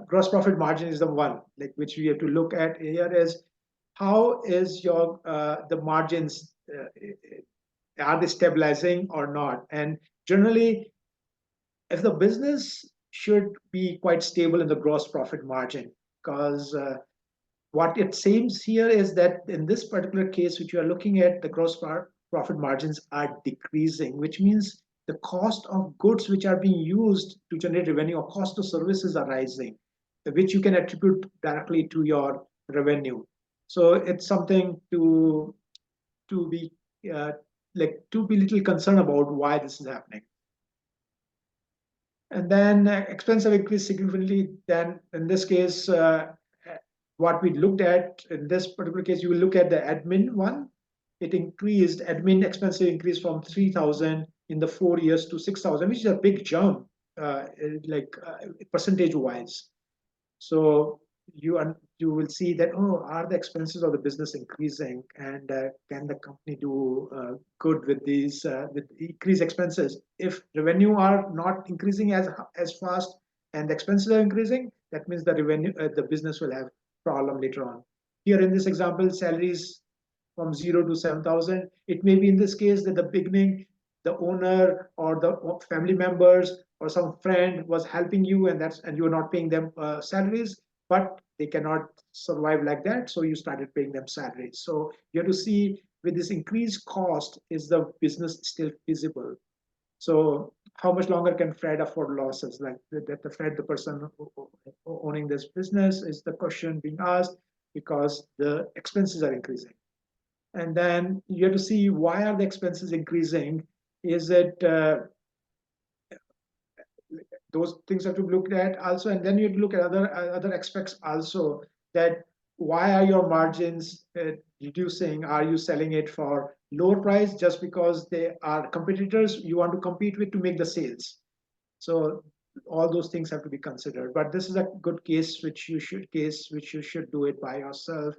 Gross profit margin is the one like which we have to look at here. Is how is your the margins, are they stabilizing or not? And generally, if the business should be quite stable in the gross profit margin, because what it seems here is that in this particular case, which you are looking at, the gross profit margins are decreasing, which means the cost of goods which are being used to generate revenue or cost of services are rising, which you can attribute directly to your revenue. So it's something to be to be little concerned about why this is happening. And then expense have increased significantly. Then in this case, what we looked at in this particular case, you will look at the admin one. It increased, admin expenses increased from 3,000 in the 4 years to 6,000, which is a big jump, percentage wise. So you will see that, oh, are the expenses of the business increasing, and can the company do good with these with increased expenses? If revenue are not increasing as fast and the expenses are increasing, that means the revenue the business will have problem later on. Here in this example, salaries from 0 to 7,000. It may be in this case that the beginning, the owner or the family members or some friend was helping you, and you're not paying them salaries, but they cannot survive like that. So you started paying them salaries. So you have to see with this increased cost, is the business still feasible? So how much longer can Fred afford losses? Like that the Fred, the person owning this business, is the question being asked, because the expenses are increasing. And then you have to see, why are the expenses increasing? Is it those things have to be looked at also, and then you have to look at other aspects also, that why are your margins reducing? Are you selling it for lower price just because they are competitors you want to compete with to make the sales? So all those things have to be considered. But this is a good case which you should do it by yourself,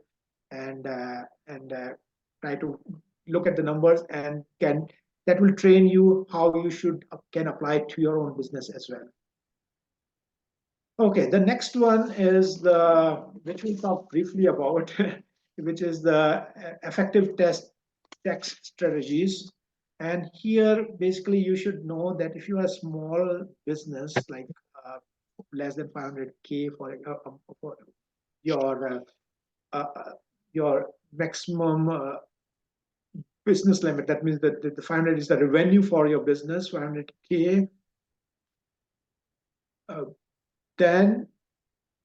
and try to look at the numbers, and that will train you how you can apply it to your own business as well. Okay, the next one is which we'll talk briefly about, which is the effective tax strategies. And here, basically, you should know that if you are a small business, like less than 500K for your uh, your maximum business limit. That means that the 500 is the revenue for your business, 500K. Uh, then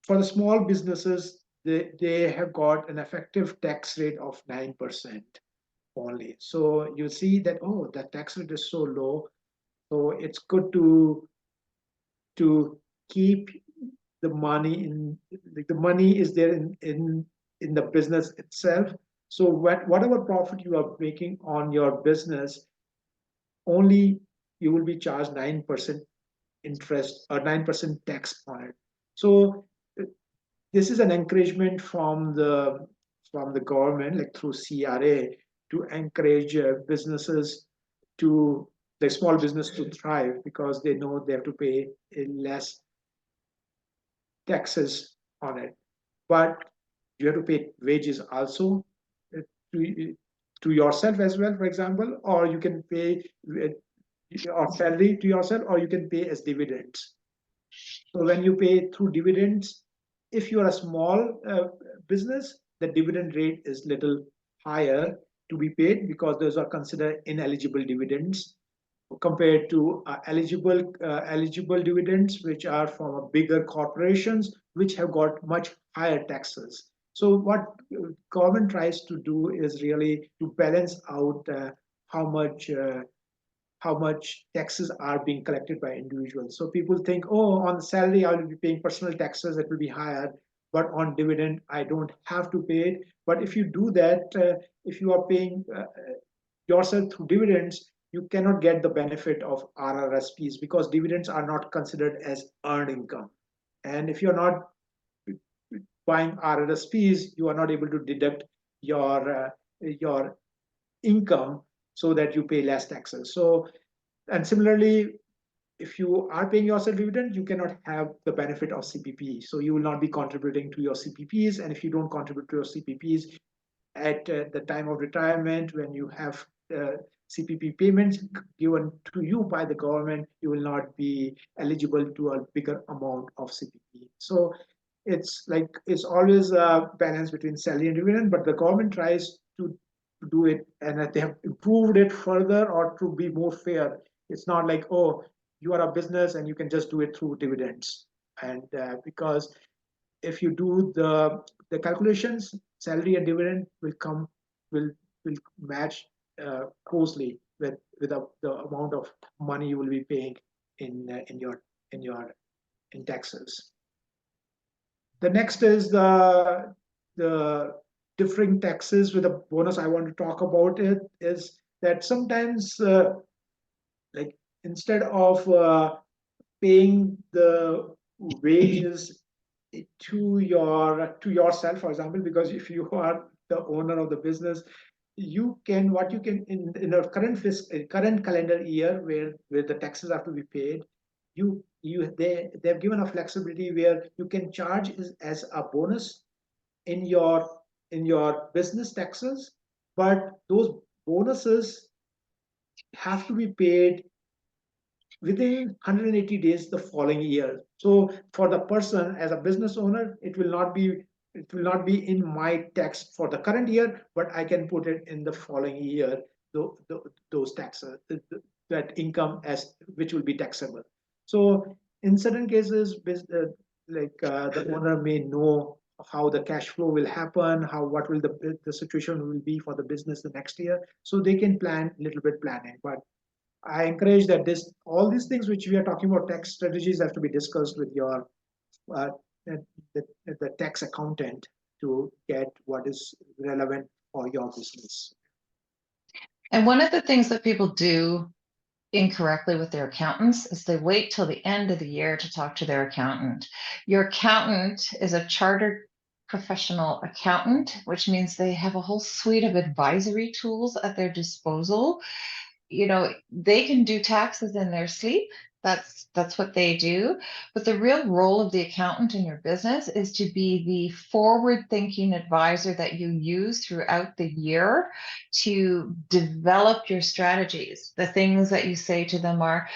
for the small businesses, they have got an effective tax rate of 9% only. So you see that, oh, the tax rate is so low. So it's good to keep the money in, like the money is there in the business itself. So whatever profit you are making on your business, only you will be charged 9% interest or 9% tax on it. So this is an encouragement from the government, like through CRA, to encourage businesses to the small business to thrive because they know they have to pay less taxes on it. But you have to pay wages also uh, to, to yourself as well, for example, or you can pay or salary to yourself, or you can pay as dividends. So when you pay through dividends, if you are a small business, the dividend rate is little higher to be paid because those are considered ineligible dividends compared to eligible dividends, which are from bigger corporations, which have got much higher taxes. So what government tries to do is really to balance out how much how much taxes are being collected by individuals. So people think, oh, on salary, I will be paying personal taxes, it will be higher, but on dividend, I don't have to pay it. But if you do that, if you are paying yourself through dividends, you cannot get the benefit of RRSPs because dividends are not considered as earned income. And if you're not buying RRSPs, you are not able to deduct your income so that you pay less taxes. So and similarly, if you are paying yourself dividend, you cannot have the benefit of CPP. So you will not be contributing to your CPPs. And if you don't contribute to your CPPs at the time of retirement, when you have CPP payments given to you by the government, you will not be eligible to a bigger amount of CPP. So it's always a balance between salary and dividend, but the government tries to do it, and they have improved it further or to be more fair. It's not like, oh, you are a business and you can just do it through dividends. And because if you do the calculations, salary and dividend will match closely the amount of money you will be paying in your in taxes. The next is the differing taxes with a bonus. I want to talk about it is that sometimes like instead of paying the wages to yourself, for example, because if you are the owner of the business, you can what you can in a current calendar year where the taxes have to be paid, they've given a flexibility where you can charge as a bonus in your business taxes, but those bonuses have to be paid within 180 days the following year. So for the person as a business owner, it will not be in my tax for the current year, but I can put it in the following year, those taxes, that income as which will be taxable. So in certain cases, the owner may know how the cash flow will happen, how what will the situation will be for the business the next year, so they can plan a little bit planning. But I encourage that this all these things which we are talking about tax strategies have to be discussed with your uh, the, the tax accountant to get what is relevant for your business. And one of the things that people do incorrectly with their accountants is they wait till the end of the year to talk to their accountant. Your accountant is a chartered professional accountant, which means they have a whole suite of advisory tools at their disposal. You know, they can do taxes in their sleep. That's what they do. But the real role of the accountant in your business is to be the forward-thinking advisor that you use throughout the year to develop your strategies. The things that you say to them are,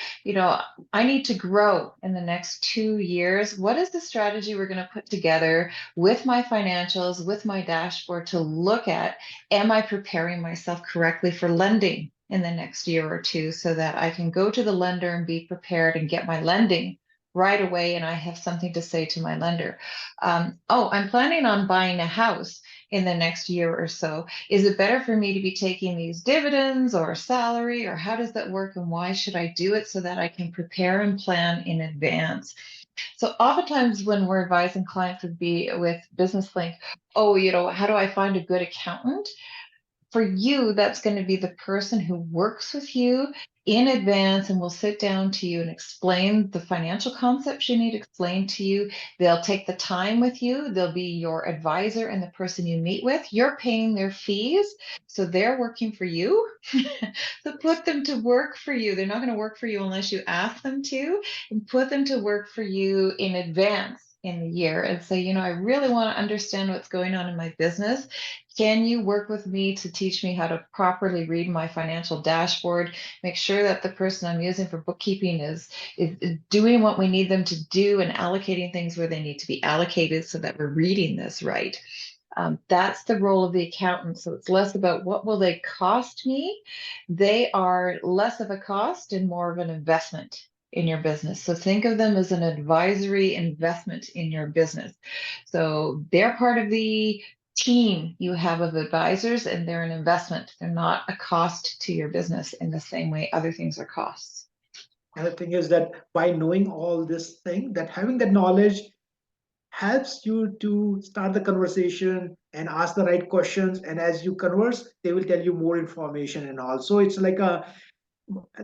I need to grow in the next 2 years. What is the strategy we're going to put together with my financials, with my dashboard to look at? Am I preparing myself correctly for lending in the next year or two so that I can go to the lender and be prepared and get my lending right away and I have something to say to my lender. Oh, I'm planning on buying a house in the next year or so. Is it better for me to be taking these dividends or salary, or how does that work and why should I do it so that I can prepare and plan in advance? So oftentimes when we're advising clients with Business Link, oh, how do I find a good accountant? For you, that's going to be the person who works with you in advance and will sit down to you and explain the financial concepts you need explained to you. They'll take the time with you. They'll be your advisor and the person you meet with. You're paying their fees, so they're working for you. So put them to work for you. They're not going to work for you unless you ask them to, and put them to work for you in advance in the year and say, I really want to understand what's going on in my business. Can you work with me to teach me how to properly read my financial dashboard? Make sure that the person I'm using for bookkeeping is doing what we need them to do and allocating things where they need to be allocated so that we're reading this right. That's the role of the accountant. So it's less about what will they cost me. They are less of a cost and more of an investment in your business. So think of them as an advisory investment in your business. So they're part of the team you have of advisors and they're an investment. They're not a cost to your business in the same way other things are costs. And the thing is that by knowing all this thing, that having that knowledge helps you to start the conversation and ask the right questions. And as you converse, they will tell you more information and all. So it's like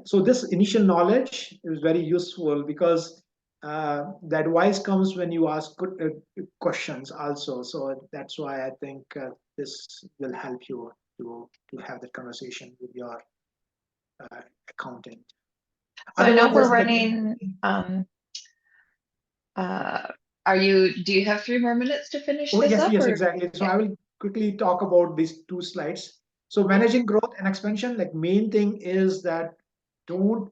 so this initial knowledge is very useful because the advice comes when you ask good questions also. So that's why I think this will help you to have that conversation with your accountant. So I know we're Otherwise, running, uh, do you have 3 more minutes to finish oh, this yes, up yes, or? exactly. So Yeah. I will quickly talk about these two slides. So managing growth and expansion, like main thing is that don't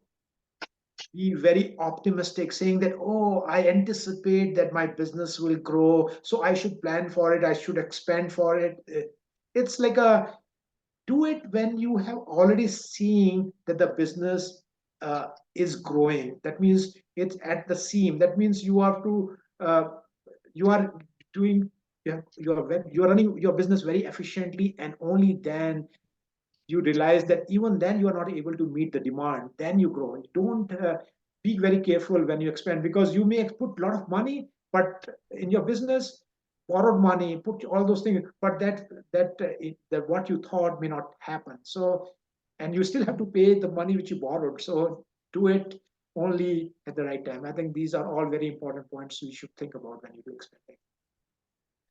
be very optimistic, saying that, oh, I anticipate that my business will grow, so I should plan for it, I should expand for it. It's like do it when you have already seen that the business is growing. That means it's at the seam. That means you have to you are doing you're running your business very efficiently, and only then you realize that even then you are not able to meet the demand. Then you grow. Don't be very careful when you expand, because you may put a lot of money, but in your business, borrowed money, put all those things, but that what you thought may not happen. So, and you still have to pay the money which you borrowed. So do it only at the right time. I think these are all very important points you should think about when you do expanding.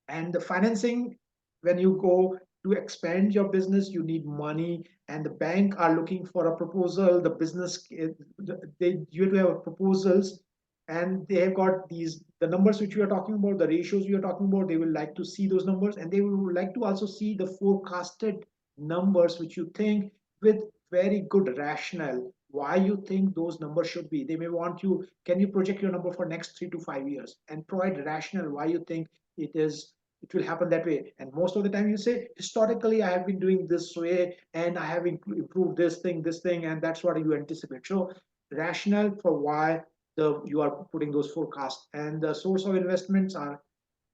And the financing, when you go to expand your business, you need money, and the bank are looking for a proposal. The business, you have to have proposals, and they have got the numbers which we are talking about, the ratios we are talking about. They will like to see those numbers, and they will like to also see the forecasted numbers which you think, with very good rationale why you think those numbers should be. They may want you, can you project your number for next 3 to 5 years, and provide rationale why you think it will happen that way. And most of the time you say, historically I have been doing this way, and I have improved this thing, and that's what you anticipate. So rationale for why you are putting those forecasts. And the source of investments are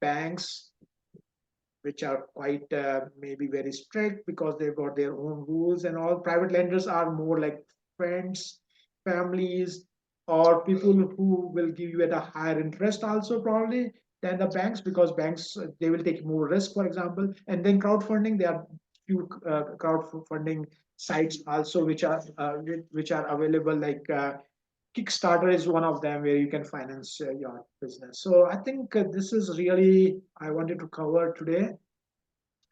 banks, which are quite maybe very strict because they've got their own rules and all. Private lenders are more like friends, families, or people who will give you at a higher interest also, probably, than the banks, because banks, they will take more risk, for example. And then crowdfunding, there are few crowdfunding sites also which are available, like Kickstarter is one of them, where you can finance your business. So I think this is really I wanted to cover today.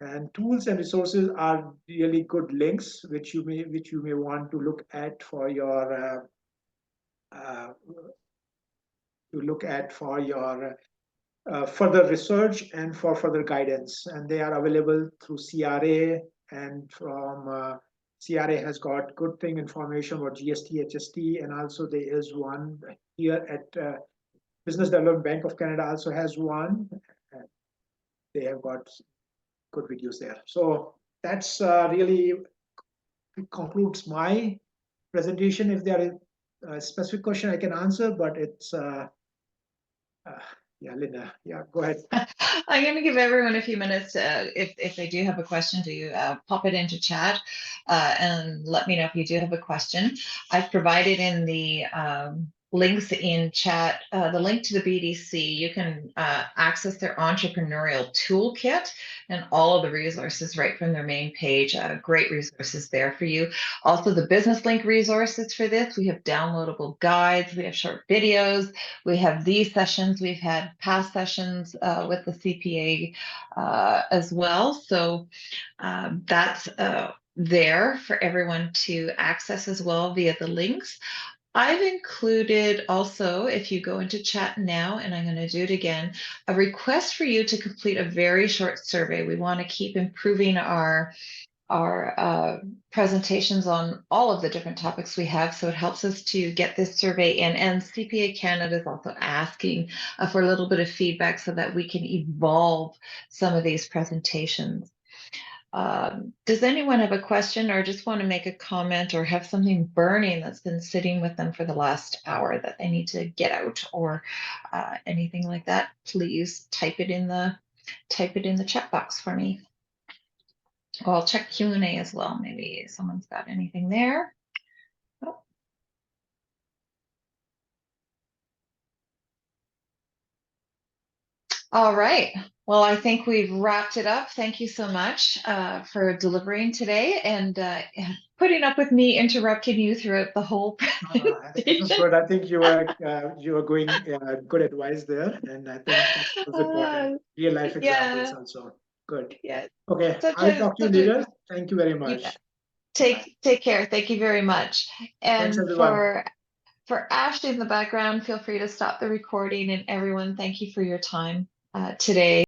And tools and resources are really good links which you may want to look at for your to look at for your further research and for further guidance. And they are available through CRA, and from CRA has got good thing information about GST, HST, and also there is one here at Business Development Bank of Canada also has one. They have got good videos there. So that's really concludes my presentation. If there is a specific question I can answer, but it's yeah, Linda, yeah, go ahead. I'm going to give everyone a few minutes if they do have a question to pop it into chat and let me know if you do have a question. I've provided in the links in chat the link to the BDC. You can access their entrepreneurial toolkit and all of the resources right from their main page. Great resources there for you. Also, the business link resources for this. We have downloadable guides. We have short videos. We have these sessions. We've had past sessions with the CPA as well. So that's there for everyone to access as well via the links. I've included also, if you go into chat now, and I'm going to do it again, a request for you to complete a very short survey. We want to keep improving our presentations on all of the different topics we have. So it helps us to get this survey in. And CPA Canada is also asking for a little bit of feedback so that we can evolve some of these presentations. Does anyone have a question or just want to make a comment or have something burning that's been sitting with them for the last hour that they need to get out or anything like that? Please type it in the chat box for me. I'll check Q&A as well. Maybe someone's got anything there. Oh. All right. Well, I think we've wrapped it up. Thank you so much for delivering today and putting up with me interrupting you throughout the whole presentation. Good. I think you were going good advice there, and I think that's important. Real life examples also. Good. Yeah. Okay. I'll talk to you later. Thank you very much. Take care. Thank you very much. And thanks, everyone. For Ashley in the background, feel free to stop the recording. And everyone, thank you for your time today.